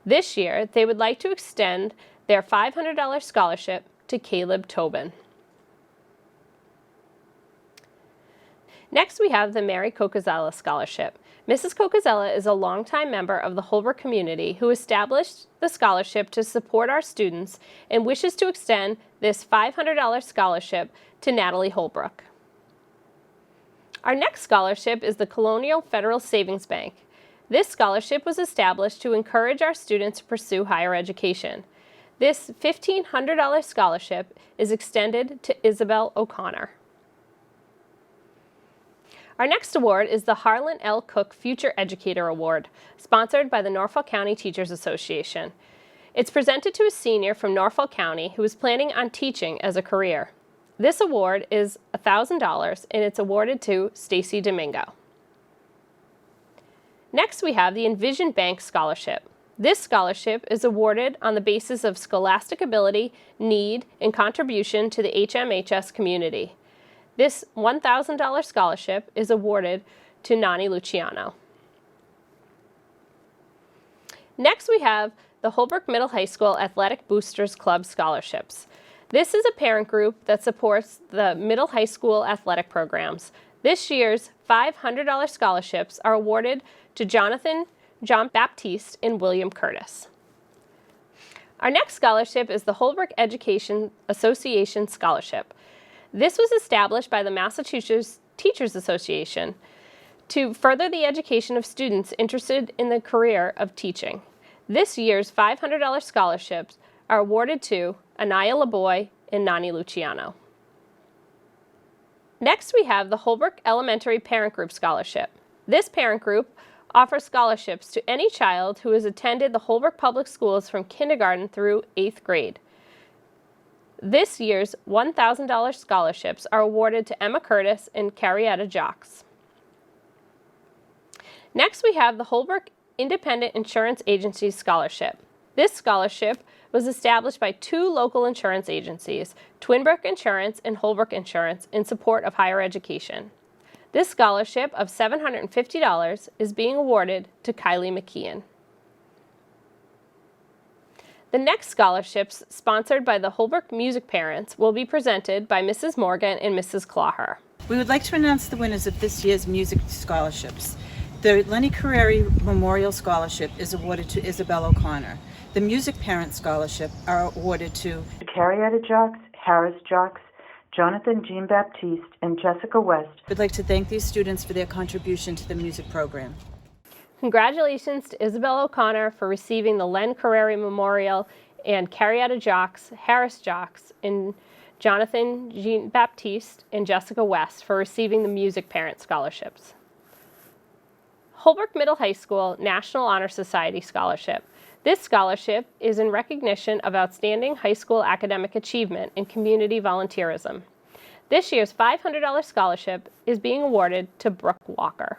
S3: This year, they would like to extend their $500 scholarship to Caleb Tobin. Next, we have the Mary Cocurricular Scholarship. Mrs. Cocurricular is a longtime member of the Holbrook community who established the scholarship to support our students and wishes to extend this $500 scholarship to Natalie Holbrook. Our next scholarship is the Colonial Federal Savings Bank. This scholarship was established to encourage our students to pursue higher education. This $1,500 scholarship is extended to Isabel O'Connor. Our next award is the Harlan L. Cook Future Educator Award, sponsored by the Norfolk County Teachers Association. It's presented to a senior from Norfolk County who is planning on teaching as a career. This award is $1,000 and it's awarded to Stacy Domingo. Next, we have the Envision Bank Scholarship. This scholarship is awarded on the basis of scholastic ability, need, and contribution to the HMHS community. This $1,000 scholarship is awarded to Nani Luciano. Next, we have the Holbrook Middle High School Athletic Boosters Club Scholarships. This is a parent group that supports the middle high school athletic programs. This year's $500 scholarships are awarded to JeanBaptiste and William Curtis. Our next scholarship is the Holbrook Education Association Scholarship. This was established by the Massachusetts Teachers Association to further the education of students interested in the career of teaching. This year's $500 scholarships are awarded to Anaya LeBoy and Nani Luciano. Next, we have the Holbrook Elementary Parent Group Scholarship. This parent group offers scholarships to any child who has attended the Holbrook Public Schools from kindergarten through 8th grade. This year's $1,000 scholarships are awarded to Emma Curtis and Carrieta Jocks. Next, we have the Holbrook Independent Insurance Agency Scholarship. This scholarship was established by two local insurance agencies, Twinbrook Insurance and Holbrook Insurance, in support of higher education. This scholarship of $750 is being awarded to Kylie McKeon. The next scholarships, sponsored by the Holbrook Music Parents, will be presented by Mrs. Morgan and Mrs. Clawher.
S18: We would like to announce the winners of this year's music scholarships. The Lenny Carey Memorial Scholarship is awarded to Isabel O'Connor. The Music Parent Scholarship are awarded to
S4: Carrieta Jocks, Harris Jocks, Jonathan JeanBaptiste, and Jessica West.
S18: We'd like to thank these students for their contribution to the music program.
S3: Congratulations to Isabel O'Connor for receiving the Len Carey Memorial, and Carrieta Jocks, Harris Jocks, and Jonathan JeanBaptiste and Jessica West for receiving the Music Parent Scholarships. Holbrook Middle High School National Honor Society Scholarship. This scholarship is in recognition of outstanding high school academic achievement and community volunteerism. This year's $500 scholarship is being awarded to Brooke Walker.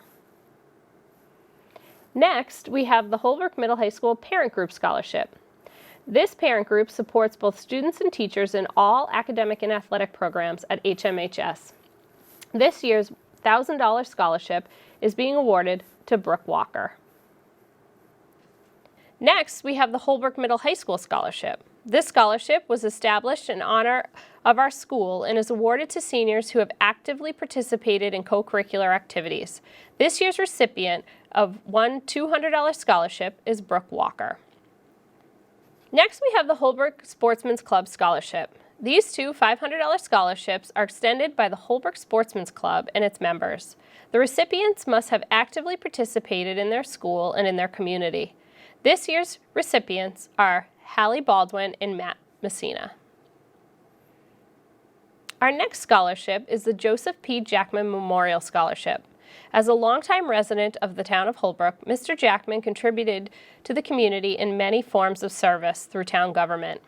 S3: Next, we have the Holbrook Middle High School Parent Group Scholarship. This parent group supports both students and teachers in all academic and athletic programs at HMHS. This year's $1,000 scholarship is being awarded to Brooke Walker. Next, we have the Holbrook Middle High School Scholarship. This scholarship was established in honor of our school and is awarded to seniors who have actively participated in co-curricular activities. This year's recipient of one $200 scholarship is Brooke Walker. Next, we have the Holbrook Sportsman's Club Scholarship. These two $500 scholarships are extended by the Holbrook Sportsman's Club and its members. The recipients must have actively participated in their school and in their community. This year's recipients are Hallie Baldwin and Matt Messina. Our next scholarship is the Joseph P. Jackman Memorial Scholarship. As a longtime resident of the town of Holbrook, Mr. Jackman contributed to the community in many forms of service through town government,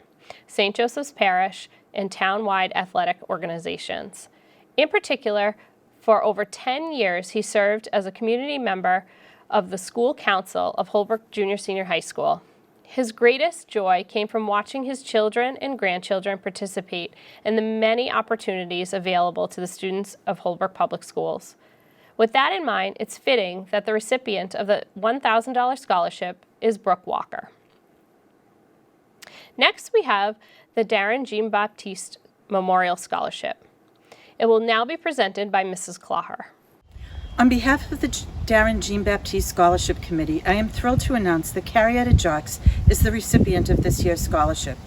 S3: St. Joseph's Parish, and town-wide athletic organizations. In particular, for over 10 years, he served as a community member of the School Council of Holbrook Junior Senior High School. His greatest joy came from watching his children and grandchildren participate in the many opportunities available to the students of Holbrook Public Schools. With that in mind, it's fitting that the recipient of the $1,000 scholarship is Brooke Walker. Next, we have the Darren JeanBaptiste Memorial Scholarship. It will now be presented by Mrs. Clawher.
S18: On behalf of the Darren JeanBaptiste Scholarship Committee, I am thrilled to announce that Carrieta Jocks is the recipient of this year's scholarship.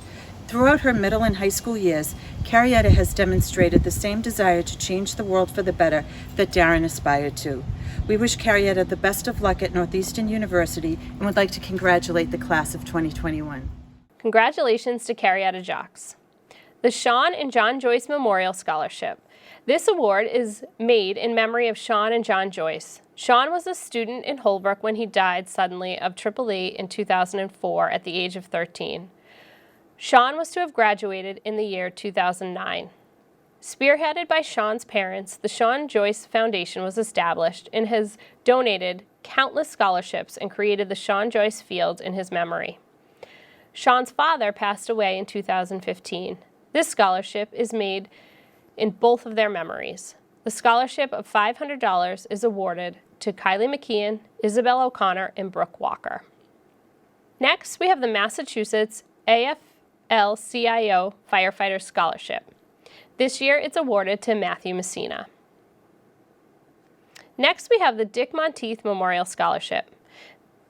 S18: Throughout her middle and high school years, Carrieta has demonstrated the same desire to change the world for the better that Darren aspired to. We wish Carrieta the best of luck at Northeastern University and would like to congratulate the class of 2021.
S3: Congratulations to Carrieta Jocks. The Sean and John Joyce Memorial Scholarship. This award is made in memory of Sean and John Joyce. Sean was a student in Holbrook when he died suddenly of AAA in 2004 at the age of 13. Sean was to have graduated in the year 2009. Spearheaded by Sean's parents, the Sean Joyce Foundation was established and has donated countless scholarships and created the Sean Joyce Field in his memory. Sean's father passed away in 2015. This scholarship is made in both of their memories. The scholarship of $500 is awarded to Kylie McKeon, Isabel O'Connor, and Brooke Walker. Next, we have the Massachusetts AFL-CIO Firefighter Scholarship. This year, it's awarded to Matthew Messina. Next, we have the Dick Monteith Memorial Scholarship.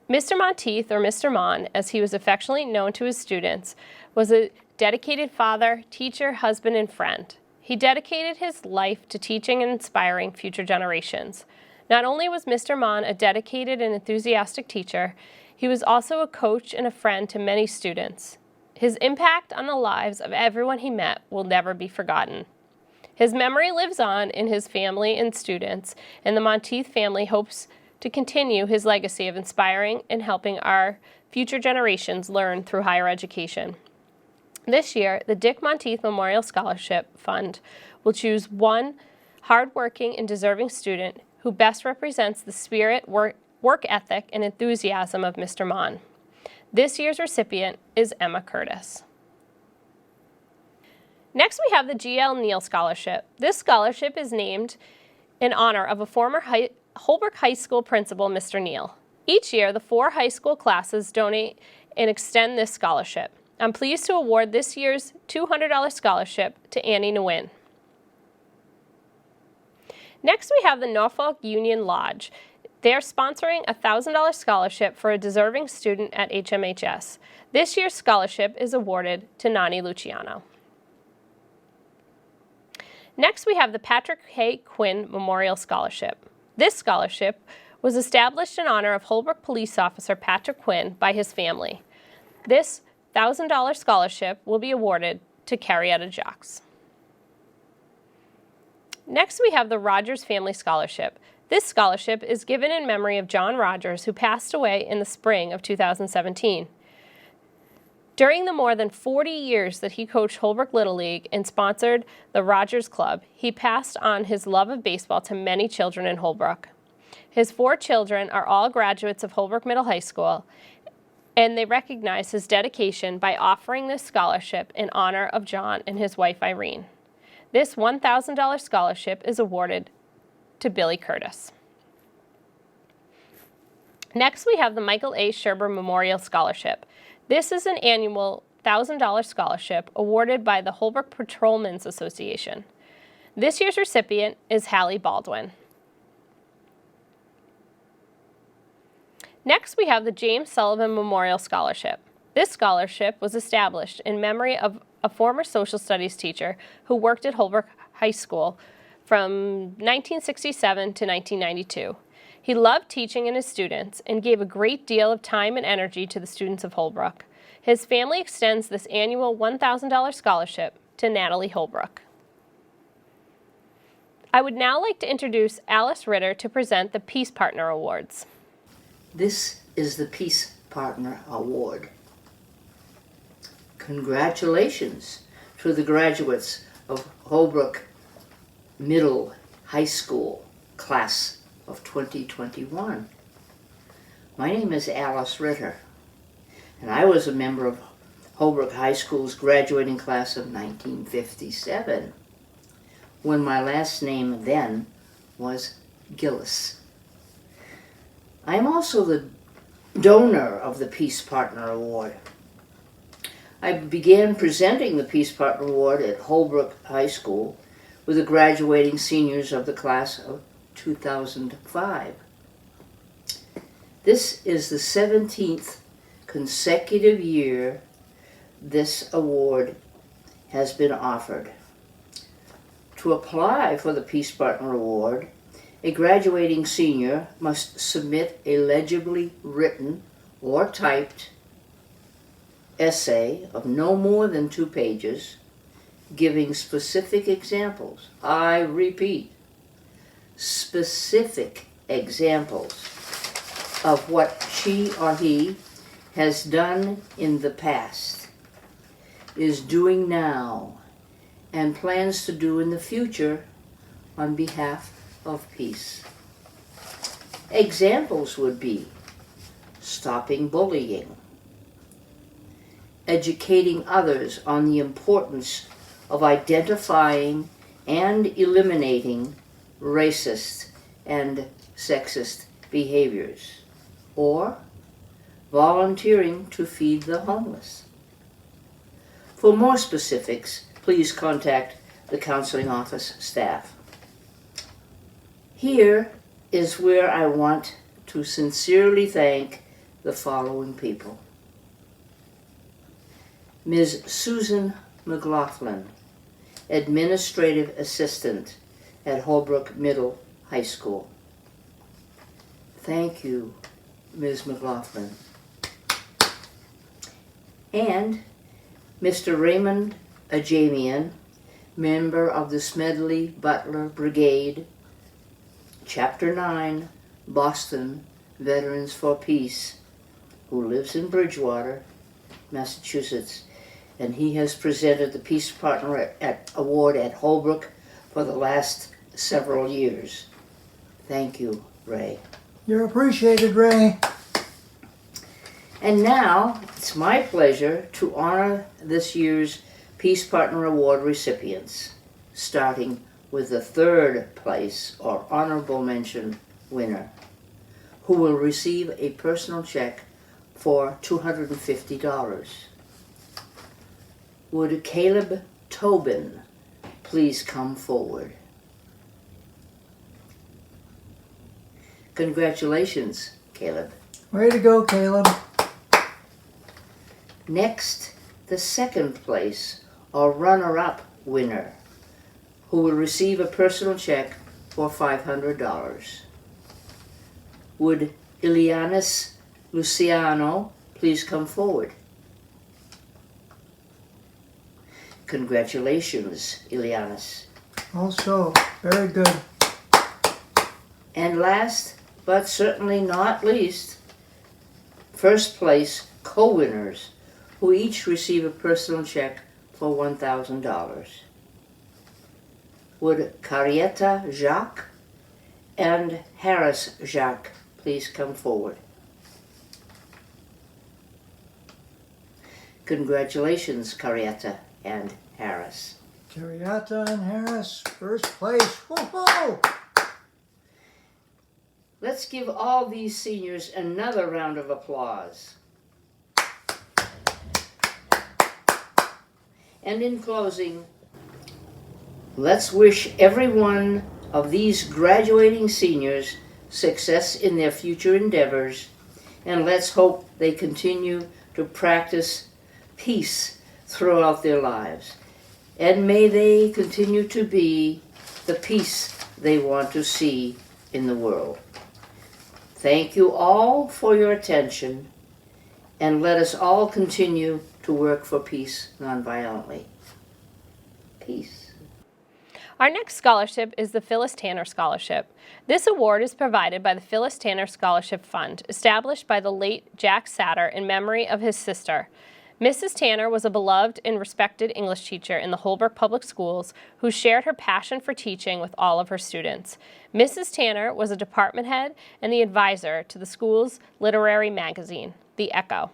S3: Mr. Monteith, or Mr. Mon, as he was affectionately known to his students, was a dedicated father, teacher, husband, and friend. He dedicated his life to teaching and inspiring future generations. Not only was Mr. Mon a dedicated and enthusiastic teacher, he was also a coach and a friend to many students. His impact on the lives of everyone he met will never be forgotten. His memory lives on in his family and students, and the Monteith family hopes to continue his legacy of inspiring and helping our future generations learn through higher education. This year, the Dick Monteith Memorial Scholarship Fund will choose one hardworking and deserving student who best represents the spirit, work ethic, and enthusiasm of Mr. Mon. This year's recipient is Emma Curtis. Next, we have the G.L. Neal Scholarship. This scholarship is named in honor of a former Holbrook High School principal, Mr. Neal. Each year, the 4 high school classes donate and extend this scholarship. I'm pleased to award this year's $200 scholarship to Annie Nguyen. Next, we have the Norfolk Union Lodge. They are sponsoring a $1,000 scholarship for a deserving student at HMHS. This year's scholarship is awarded to Nani Luciano. Next, we have the Patrick Hay Quinn Memorial Scholarship. This scholarship was established in honor of Holbrook Police Officer Patrick Quinn by his family. This $1,000 scholarship will be awarded to Carrieta Jocks. Next, we have the Rogers Family Scholarship. This scholarship is given in memory of John Rogers, who passed away in the spring of 2017. During the more than 40 years that he coached Holbrook Little League and sponsored the Rogers Club, he passed on his love of baseball to many children in Holbrook. His 4 children are all graduates of Holbrook Middle High School, and they recognize his dedication by offering this scholarship in honor of John and his wife Irene. This $1,000 scholarship is awarded to Billy Curtis. Next, we have the Michael A. Sherber Memorial Scholarship. This is an annual $1,000 scholarship awarded by the Holbrook Patrolmen's Association. This year's recipient is Hallie Baldwin. Next, we have the James Sullivan Memorial Scholarship. This scholarship was established in memory of a former social studies teacher who worked at Holbrook High School from 1967 to 1992. He loved teaching and his students and gave a great deal of time and energy to the students of Holbrook. His family extends this annual $1,000 scholarship to Natalie Holbrook. I would now like to introduce Alice Ritter to present the Peace Partner Awards.
S6: This is the Peace Partner Award. Congratulations to the graduates of Holbrook Middle High School class of 2021. My name is Alice Ritter, and I was a member of Holbrook High School's graduating class of 1957, when my last name then was Gillis. I am also the donor of the Peace Partner Award. I began presenting the Peace Partner Award at Holbrook High School with the graduating seniors of the class of 2005. This is the 17th consecutive year this award has been offered. To apply for the Peace Partner Award, a graduating senior must submit a legibly written or typed essay of no more than 2 pages, giving specific examples. I repeat, specific examples of what she or he has done in the past, is doing now, and plans to do in the future on behalf of peace. Examples would be stopping bullying, educating others on the importance of identifying and eliminating racist and sexist behaviors, or volunteering to feed the homeless. For more specifics, please contact the counseling office staff. Here is where I want to sincerely thank the following people. Ms. Susan McLaughlin, Administrative Assistant at Holbrook Middle High School. Thank you, Ms. McLaughlin. And Mr. Raymond Ajamian, member of the Smedley Butler Brigade, Chapter 9, Boston Veterans for Peace, who lives in Bridgewater, Massachusetts, and he has presented the Peace Partner Award at Holbrook for the last several years. Thank you, Ray.
S7: You're appreciated, Ray.
S6: And now, it's my pleasure to honor this year's Peace Partner Award recipients, starting with the 3rd place or honorable mention winner, who will receive a personal check for $250. Would Caleb Tobin please come forward? Congratulations, Caleb.
S7: Way to go, Caleb.
S6: Next, the 2nd place or runner-up winner, who will receive a personal check for $500. Would Ilianis Luciano please come forward? Congratulations, Ilianis.
S7: Also, very good.
S6: And last, but certainly not least, 1st place co-winners, who each receive a personal check for $1,000. Would Carrieta Jocks and Harris Jacques please come forward? Congratulations, Carrieta and Harris.
S7: Carrieta and Harris, 1st place. Whoa!
S6: Let's give all these seniors another round of applause. And in closing, let's wish every one of these graduating seniors success in their future endeavors, and let's hope they continue to practice peace throughout their lives. And may they continue to be the peace they want to see in the world. Thank you all for your attention, and let us all continue to work for peace nonviolently. Peace.
S3: Our next scholarship is the Phyllis Tanner Scholarship. This award is provided by the Phyllis Tanner Scholarship Fund, established by the late Jack Satter in memory of his sister. Mrs. Tanner was a beloved and respected English teacher in the Holbrook Public Schools who shared her passion for teaching with all of her students. Mrs. Tanner was a department head and the advisor to the school's literary magazine, The Echo.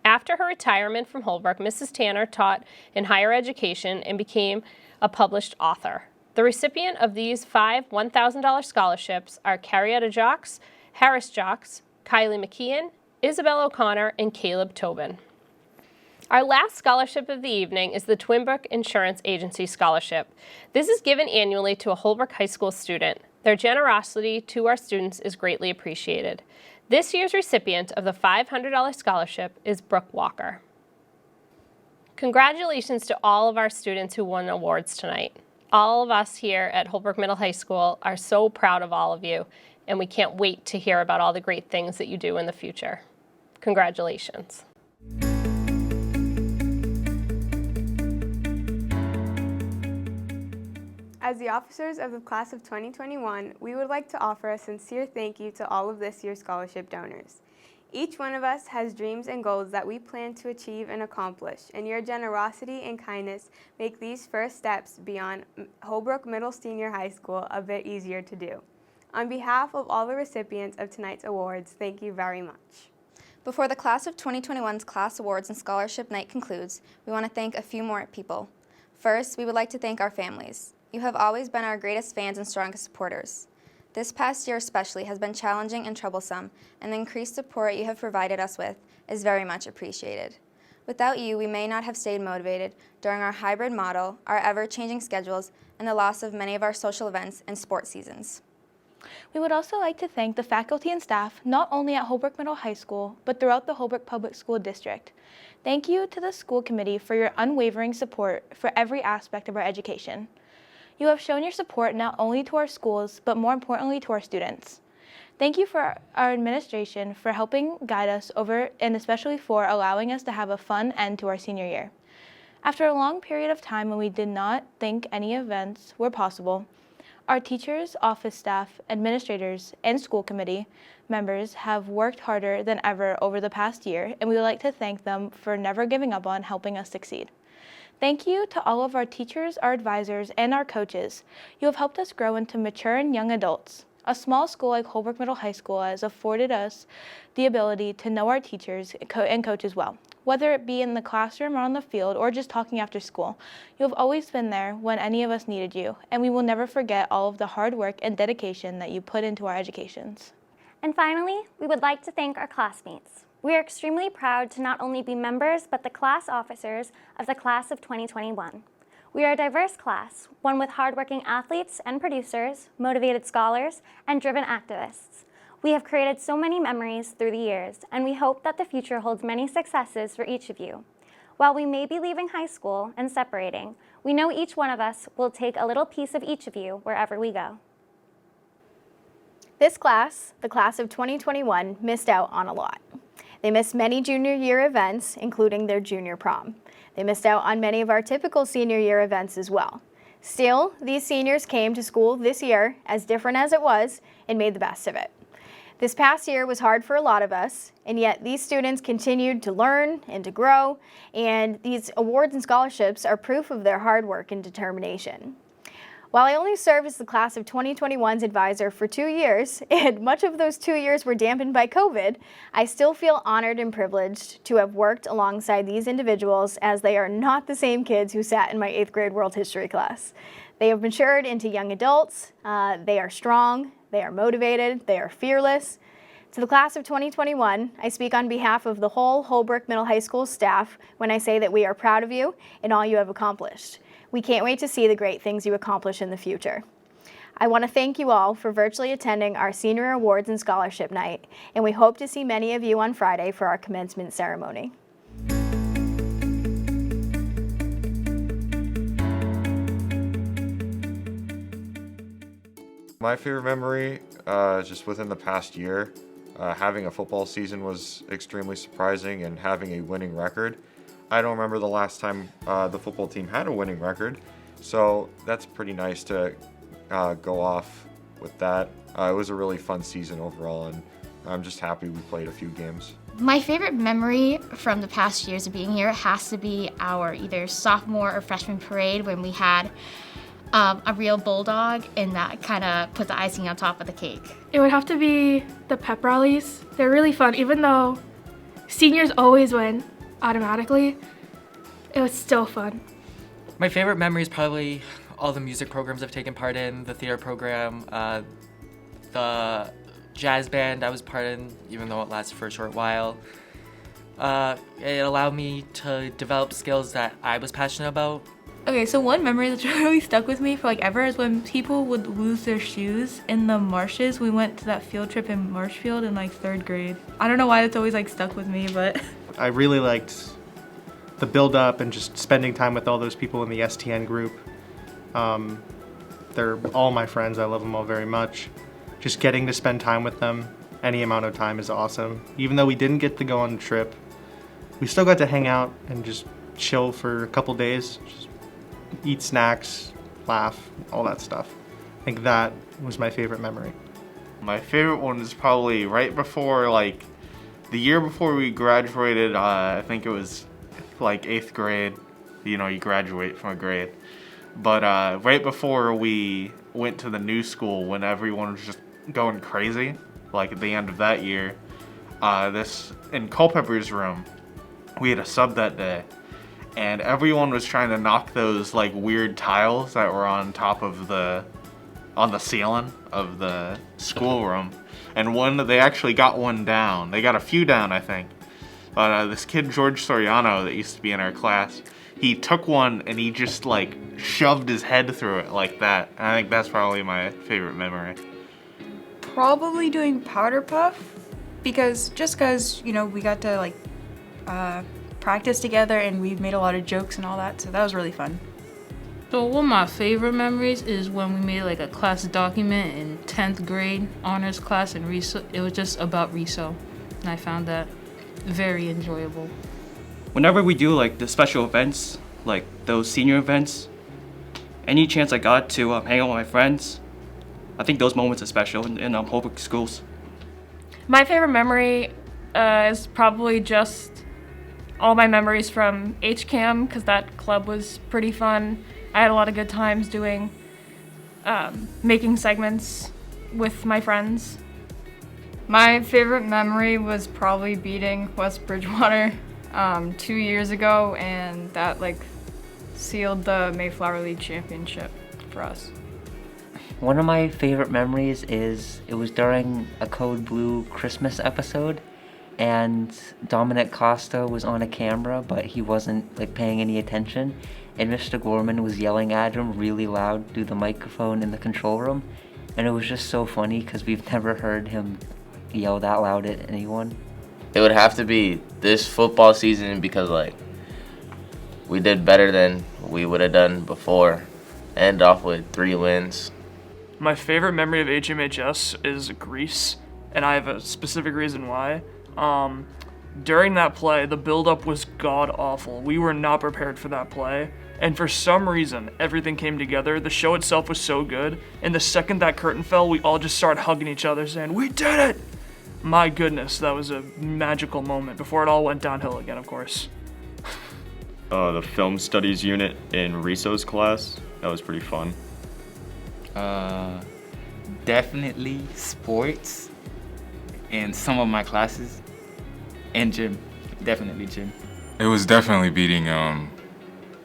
S3: After her retirement from Holbrook, Mrs. Tanner taught in higher education and became a published author. The recipient of these 5 $1,000 scholarships are Carrieta Jocks, Harris Jocks, Kylie McKeon, Isabel O'Connor, and Caleb Tobin. Our last scholarship of the evening is the Twinbrook Insurance Agency Scholarship. This is given annually to a Holbrook High School student. Their generosity to our students is greatly appreciated. This year's recipient of the $500 scholarship is Brooke Walker. Congratulations to all of our students who won awards tonight. All of us here at Holbrook Middle High School are so proud of all of you, and we can't wait to hear about all the great things that you do in the future. Congratulations.
S10: As the officers of the class of 2021, we would like to offer a sincere thank you to all of this year's scholarship donors. Each one of us has dreams and goals that we plan to achieve and accomplish, and your generosity and kindness make these first steps beyond Holbrook Middle Senior High School a bit easier to do. On behalf of all the recipients of tonight's awards, thank you very much.
S1: Before the class of 2021's class awards and scholarship night concludes, we want to thank a few more people. First, we would like to thank our families. You have always been our greatest fans and strongest supporters. This past year especially has been challenging and troublesome, and the increased support you have provided us with is very much appreciated. Without you, we may not have stayed motivated during our hybrid model, our ever-changing schedules, and the loss of many of our social events and sports seasons.
S15: We would also like to thank the faculty and staff, not only at Holbrook Middle High School, but throughout the Holbrook Public School District. Thank you to the school committee for your unwavering support for every aspect of our education. You have shown your support not only to our schools, but more importantly to our students. Thank you for our administration for helping guide us over, and especially for allowing us to have a fun end to our senior year. After a long period of time when we did not think any events were possible, our teachers, office staff, administrators, and school committee members have worked harder than ever over the past year, and we would like to thank them for never giving up on helping us succeed. Thank you to all of our teachers, our advisors, and our coaches. You have helped us grow into mature and young adults. A small school like Holbrook Middle High School has afforded us the ability to know our teachers and coaches well. Whether it be in the classroom or on the field or just talking after school, you have always been there when any of us needed you, and we will never forget all of the hard work and dedication that you put into our educations.
S16: And finally, we would like to thank our classmates. We are extremely proud to not only be members, but the class officers of the class of 2021. We are a diverse class, one with hardworking athletes and producers, motivated scholars, and driven activists. We have created so many memories through the years, and we hope that the future holds many successes for each of you. While we may be leaving high school and separating, we know each one of us will take a little piece of each of you wherever we go.
S1: This class, the class of 2021, missed out on a lot. They missed many junior year events, including their junior prom. They missed out on many of our typical senior year events as well. Still, these seniors came to school this year, as different as it was, and made the best of it. This past year was hard for a lot of us, and yet these students continued to learn and to grow, and these awards and scholarships are proof of their hard work and determination. While I only served as the class of 2021's advisor for 2 years, and much of those 2 years were dampened by COVID, I still feel honored and privileged to have worked alongside these individuals, as they are not the same kids who sat in my 8th grade world history class. They have matured into young adults, they are strong, they are motivated, they are fearless. To the class of 2021, I speak on behalf of the whole Holbrook Middle High School staff when I say that we are proud of you and all you have accomplished. We can't wait to see the great things you accomplish in the future. I want to thank you all for virtually attending our Senior Awards and Scholarship Night, and we hope to see many of you on Friday for our commencement ceremony.
S24: My favorite memory, just within the past year, having a football season was extremely surprising, and having a winning record. I don't remember the last time the football team had a winning record, so that's pretty nice to go off with that. It was a really fun season overall, and I'm just happy we played a few games.
S25: My favorite memory from the past years of being here has to be our either sophomore or freshman parade, when we had a real bulldog, and that kind of put the icing on top of the cake.
S26: It would have to be the pep rallies. They're really fun, even though seniors always win automatically. It was still fun.
S27: My favorite memory is probably all the music programs I've taken part in, the theater program, the jazz band I was part in, even though it lasted for a short while. It allowed me to develop skills that I was passionate about.
S26: Okay, so one memory that's really stuck with me for like ever is when people would lose their shoes in the marshes. We went to that field trip in Marshfield in like 3rd grade. I don't know why that's always like stuck with me, but
S28: I really liked
S5: the build-up and just spending time with all those people in the STN group. They're all my friends. I love them all very much. Just getting to spend time with them any amount of time is awesome. Even though we didn't get to go on a trip, we still got to hang out and just chill for a couple days. Just eat snacks, laugh, all that stuff. I think that was my favorite memory.
S8: My favorite one is probably right before, like, the year before we graduated. I think it was like 8th grade. You know, you graduate from a grade. But right before we went to the new school, when everyone was just going crazy, like at the end of that year, in Culpepper's room, we had a sub that day, and everyone was trying to knock those like weird tiles that were on top of on the ceiling of the schoolroom, and they actually got one down. They got a few down, I think. But this kid George Soriano that used to be in our class, he took one and he just like shoved his head through it like that. And I think that's probably my favorite memory.
S9: Probably doing powder puff, because you know, we got to like practice together and we made a lot of jokes and all that, so that was really fun.
S11: So one of my favorite memories is when we made like a class document in 10th grade honors class, and it was just about RESO, and I found that very enjoyable.
S17: Whenever we do like the special events, like those senior events, any chance I got to hang out with my friends, I think those moments are special in Holbrook schools.
S26: My favorite memory is probably just all my memories from HCAM, because that club was pretty fun. I had a lot of good times doing, making segments with my friends.
S19: My favorite memory was probably beating West Bridgewater 2 years ago, and that like sealed the Mayflower League championship for us.
S22: One of my favorite memories is it was during a Code Blue Christmas episode, and Dominic Costa was on a camera, but he wasn't like paying any attention, and Mr. Gorman was yelling at him really loud through the microphone in the control room, and it was just so funny because we've never heard him yell that loud at anyone.
S28: It would have to be this football season, because like we did better than we would have done before. End off with 3 wins.
S29: My favorite memory of HMHS is Greece, and I have a specific reason why. During that play, the build-up was god-awful. We were not prepared for that play, and for some reason, everything came together. The show itself was so good, and the second that curtain fell, we all just started hugging each other saying, "We did it!" My goodness, that was a magical moment before it all went downhill again, of course.
S24: The film studies unit in Riso's class, that was pretty fun.
S30: Definitely sports in some of my classes, and gym. Definitely gym.
S31: It was definitely beating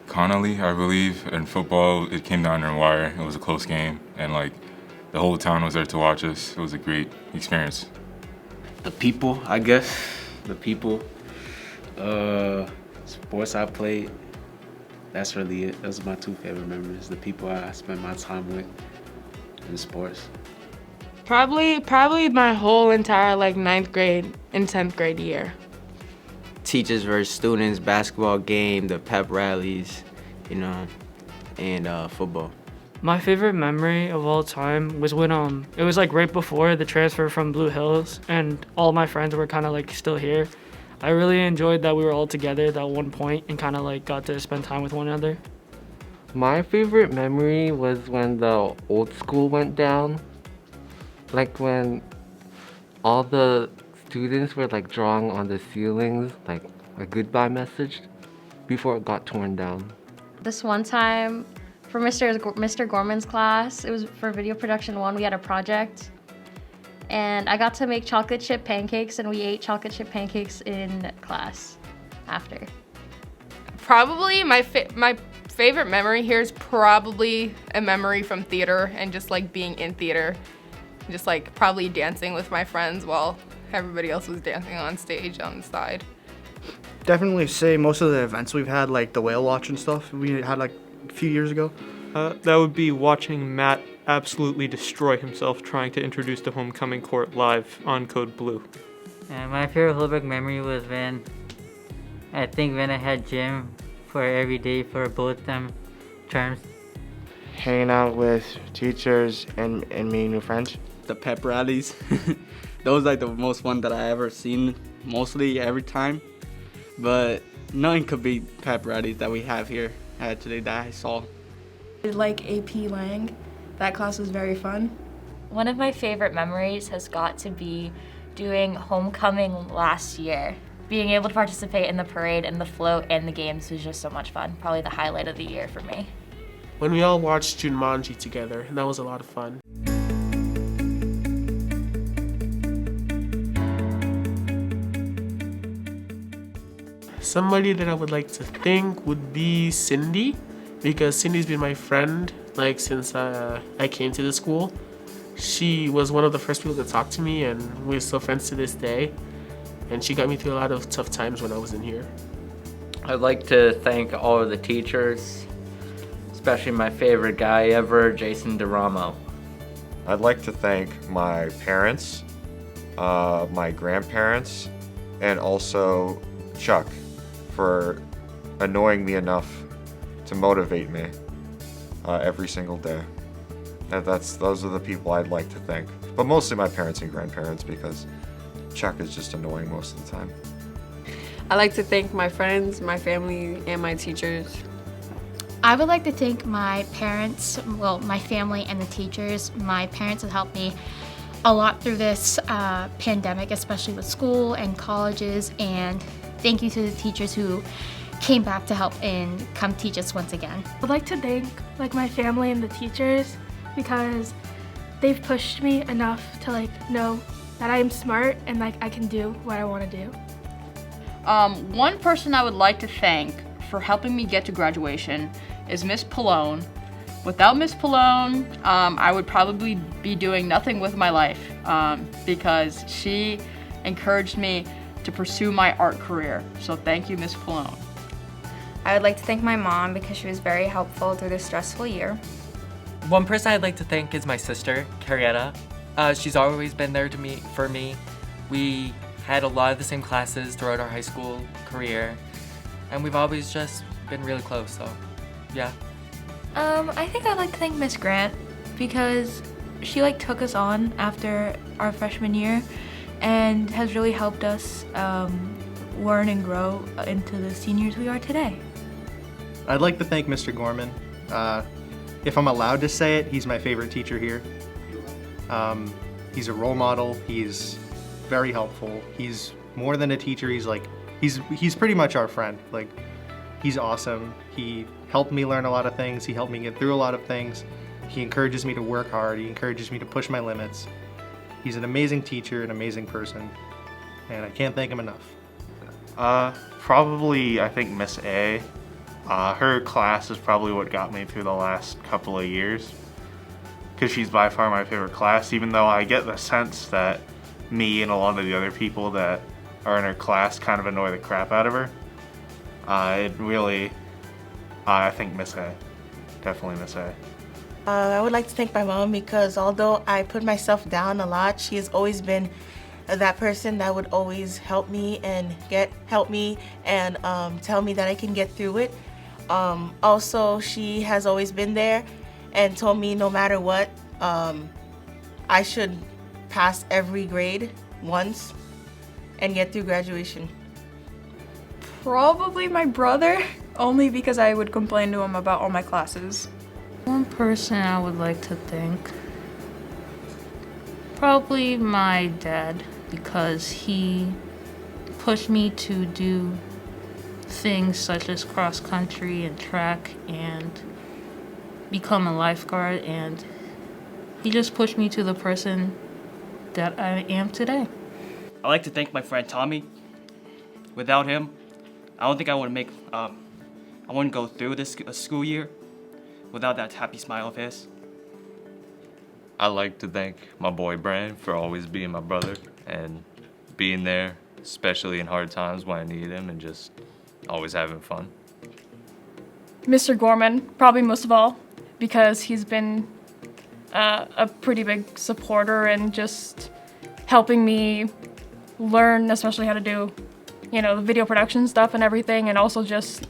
S31: Connolly, I believe. In football, it came down to the wire. It was a close game, and like the whole town was there to watch us. It was a great experience.
S30: The people, I guess. The people. Sports I played. That's really it. Those are my 2 favorite memories. The people I spent my time with in sports.
S21: Probably my whole entire like 9th grade and 10th grade year.
S32: Teachers versus students, basketball game, the pep rallies, you know, and football.
S26: My favorite memory of all time was when it was like right before the transfer from Blue Hills, and all my friends were kind of like still here. I really enjoyed that we were all together at that one point and kind of like got to spend time with one another.
S33: My favorite memory was when the old school went down. Like when all the students were like drawing on the ceilings like a goodbye message before it got torn down.
S34: This one time for Mr. Gorman's class, it was for video production 1, we had a project. And I got to make chocolate chip pancakes, and we ate chocolate chip pancakes in class after.
S20: Probably my favorite memory here is probably a memory from theater and just like being in theater. Just like probably dancing with my friends while everybody else was dancing on stage on the side.
S5: Definitely say most of the events we've had, like the whale watch and stuff, we had like a few years ago. That would be watching Matt absolutely destroy himself trying to introduce the homecoming court live on Code Blue.
S35: And my favorite Holbrook memory was when
S1: I think when I had gym for every day for both terms.
S2: Hanging out with teachers and meeting new friends.
S3: The pep rallies. Those are the most fun that I ever seen, mostly every time. But nothing could beat pep rallies that we have here today that I saw.
S4: I like AP Lang. That class was very fun.
S6: One of my favorite memories has got to be doing homecoming last year. Being able to participate in the parade and the float and the games was just so much fun. Probably the highlight of the year for me.
S7: When we all watched Jumanji together, and that was a lot of fun. Somebody that I would like to thank would be Cindy, because Cindy's been my friend since I came to the school. She was one of the first people to talk to me, and we're still friends to this day. And she got me through a lot of tough times when I was in here.
S10: I'd like to thank all of the teachers, especially my favorite guy ever, Jason DeRamo.
S24: I'd like to thank my parents, my grandparents, and also Chuck for annoying me enough to motivate me every single day. Those are the people I'd like to thank. But mostly my parents and grandparents, because Chuck is just annoying most of the time.
S12: I'd like to thank my friends, my family, and my teachers.
S25: I would like to thank my parents, well, my family and the teachers. My parents have helped me a lot through this pandemic, especially with school and colleges, and thank you to the teachers who came back to help and come teach us once again.
S13: I'd like to thank my family and the teachers, because they've pushed me enough to know that I am smart and I can do what I want to do.
S14: One person I would like to thank for helping me get to graduation is Miss Pallone. Without Miss Pallone, I would probably be doing nothing with my life, because she encouraged me to pursue my art career. So thank you, Miss Pallone.
S15: I would like to thank my mom because she was very helpful through this stressful year.
S27: One person I'd like to thank is my sister, Carrieta. She's always been there for me. We had a lot of the same classes throughout our high school career, and we've always just been really close, so yeah.
S9: I think I'd like to thank Miss Grant, because she took us on after our freshman year and has really helped us learn and grow into the seniors we are today.
S5: I'd like to thank Mr. Gorman. If I'm allowed to say it, he's my favorite teacher here. He's a role model. He's very helpful. He's more than a teacher. He's pretty much our friend. He's awesome. He helped me learn a lot of things. He helped me get through a lot of things. He encourages me to work hard. He encourages me to push my limits. He's an amazing teacher, an amazing person, and I can't thank him enough.
S8: Probably, I think Miss A. Her class is probably what got me through the last couple of years, because she's by far my favorite class, even though I get the sense that me and a lot of the other people that are in her class kind of annoy the crap out of her. I think Miss A. Definitely Miss A.
S16: I would like to thank my mom, because although I put myself down a lot, she has always been that person that would always help me and tell me that I can get through it. Also, she has always been there and told me no matter what, I should pass every grade once and get through graduation.
S9: Probably my brother, only because I would complain to him about all my classes.
S11: One person I would like to thank, probably my dad, because he pushed me to do things such as cross country and track and become a lifeguard, and he just pushed me to the person that I am today.
S17: I'd like to thank my friend Tommy. Without him, I don't think I wouldn't go through this school year without that happy smile of his.
S18: I'd like to thank my boy Brandon for always being my brother and being there, especially in hard times when I needed him, and just always having fun.
S26: Mr. Gorman, probably most of all, because he's been a pretty big supporter and just helping me learn, especially how to do the video production stuff and everything, and also just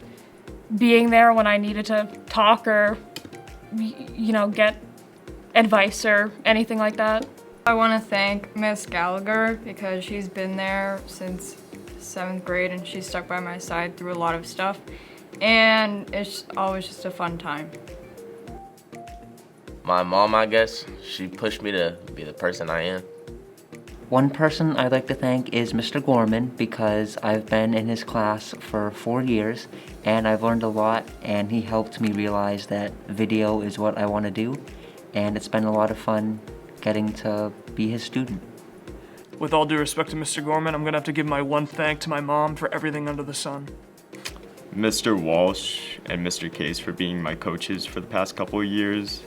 S26: being there when I needed to talk or, get advice or anything like that.
S1: I want to thank Miss Gallagher because she's been there since 7th grade and she's stuck by my side through a lot of stuff, and it's always just a fun time.
S2: My mom, I guess, she pushed me to be the person I am.
S19: One person I'd like to thank is Mr. Gorman because I've been in his class for 4 years and I've learned a lot, and he helped me realize that video is what I want to do, and it's been a lot of fun getting to be his student.
S20: With all due respect to Mr. Gorman, I'm gonna have to give my one thank to my mom for everything under the sun.
S21: Mr. Walsh and Mr. Case for being my coaches for the past couple of years.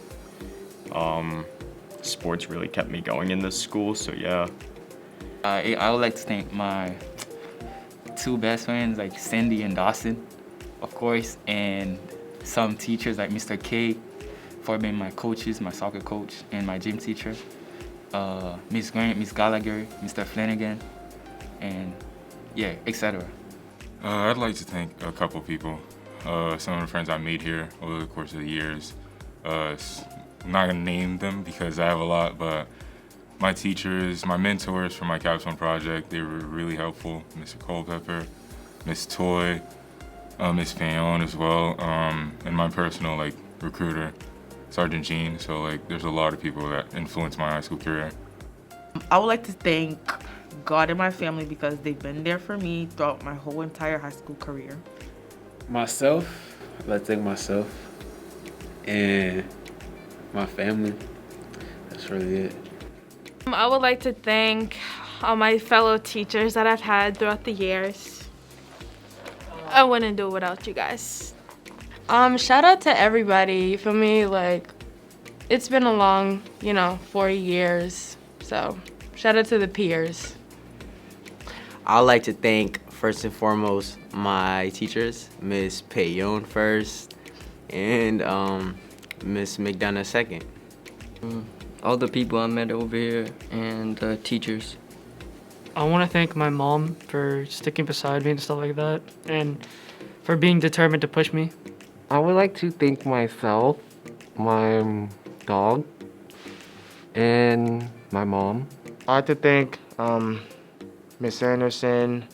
S21: Sports really kept me going in this school, so yeah.
S22: I would like to thank my 2 best friends, like Cindy and Dawson, of course, and some teachers like Mr. K for being my coaches, my soccer coach, and my gym teacher. Miss Grant, Miss Gallagher, Mr. Flanagan, and yeah, etc.
S23: I'd like to thank a couple people. Some of the friends I made here over the course of the years. I'm not gonna name them because I have a lot, but my teachers, my mentors for my capstone project, they were really helpful. Mr. Culpepper, Miss Toy, Miss Fayon as well, and my personal recruiter, Sergeant Jean. So there's a lot of people that influenced my high school career.
S16: I would like to thank God and my family because they've been there for me throughout my whole entire high school career.
S28: Myself, I'd like to thank myself and my family. That's really it.
S13: I would like to thank all my fellow teachers that I've had throughout the years. I wouldn't do it without you guys.
S12: Shout out to everybody, you feel me? It's been a long, 4 years, so shout out to the peers.
S29: I'd like to thank, first and foremost, my teachers, Miss Payon first, and Miss McDonough second.
S30: All the people I met over here and teachers.
S31: I want to thank my mom for sticking beside me and stuff like that, and for being determined to push me.
S32: I would like to thank myself, my dog, and my mom.
S33: I'd like to thank Miss Anderson,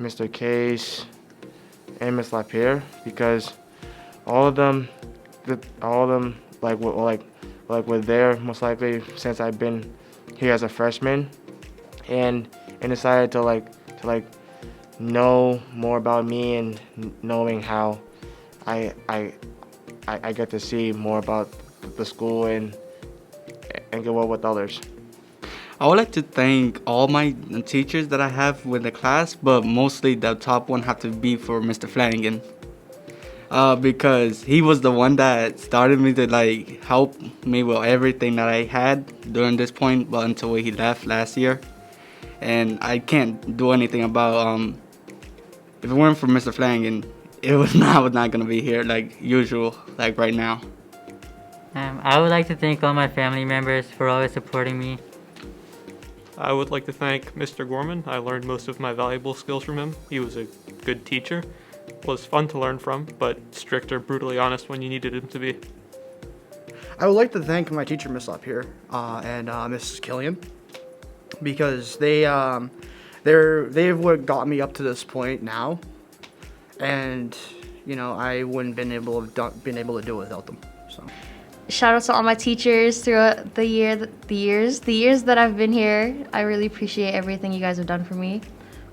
S33: Mr. Case, and Miss Lapierre because all of them were there most likely since I've been here as a freshman, and decided to know more about me and knowing how I get to see more about the school and get well with others.
S3: I would like to thank all my teachers that I have with the class, but mostly the top one have to be for Mr. Flanagan. Because he was the one that started me to help me with everything that I had during this point, but until he left last year. And I can't do anything about, if it weren't for Mr. Flanagan, I was not gonna be here like usual, right now.
S34: I would like to thank all my family members for always supporting me.
S35: I would like to thank Mr. Gorman. I learned most of my valuable skills from him. He was a good teacher, was fun to learn from, but strict or brutally honest when you needed him to be.
S36: I would like to thank my teacher, Miss Lapierre, and Mrs. Killian, because they've what got me up to this point now, and I wouldn't been able to do it without them. So.
S37: Shout out to all my teachers throughout the years that I've been here. I really appreciate everything you guys have done for me.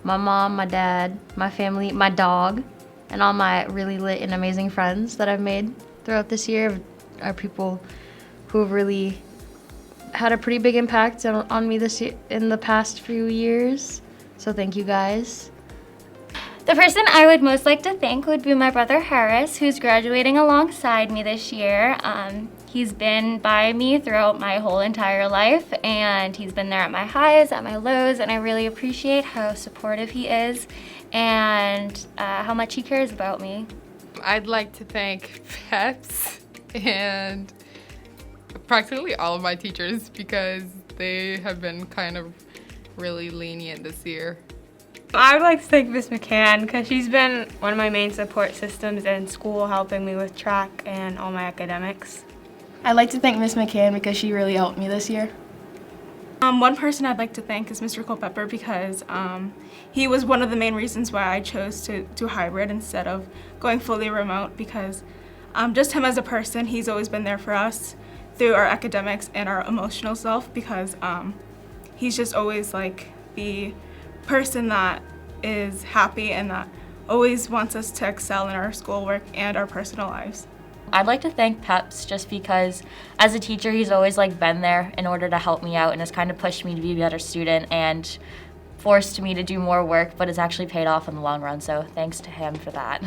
S37: My mom, my dad, my family, my dog, and all my really lit and amazing friends that I've made throughout this year are people who have really had a pretty big impact on me this year, in the past few years. So thank you guys.
S25: The person I would most like to thank would be my brother Harris, who's graduating alongside me this year. He's been by me throughout my whole entire life, and he's been there at my highs, at my lows, and I really appreciate how supportive he is and how much he cares about me.
S38: I'd like to thank Peps and practically all of my teachers because they have been kind of really lenient this year.
S1: I would like to thank Miss McCann because she's been one of my main support systems in school, helping me with track and all my academics.
S2: I'd like to thank Miss McCann because she really helped me this year.
S4: One person I'd like to thank is Mr. Culpepper because he was one of the main reasons why I chose to do hybrid instead of going fully remote, because just him as a person, he's always been there for us through our academics and our emotional self, because he's just always like the person that is happy and that always wants us to excel in our schoolwork and our personal lives.
S37: I'd like to thank Peps just because as a teacher he's always like been there in order to help me out and has kind of pushed me to be a better student and forced me to do more work, but it's actually paid off in the long run, so thanks to him for that.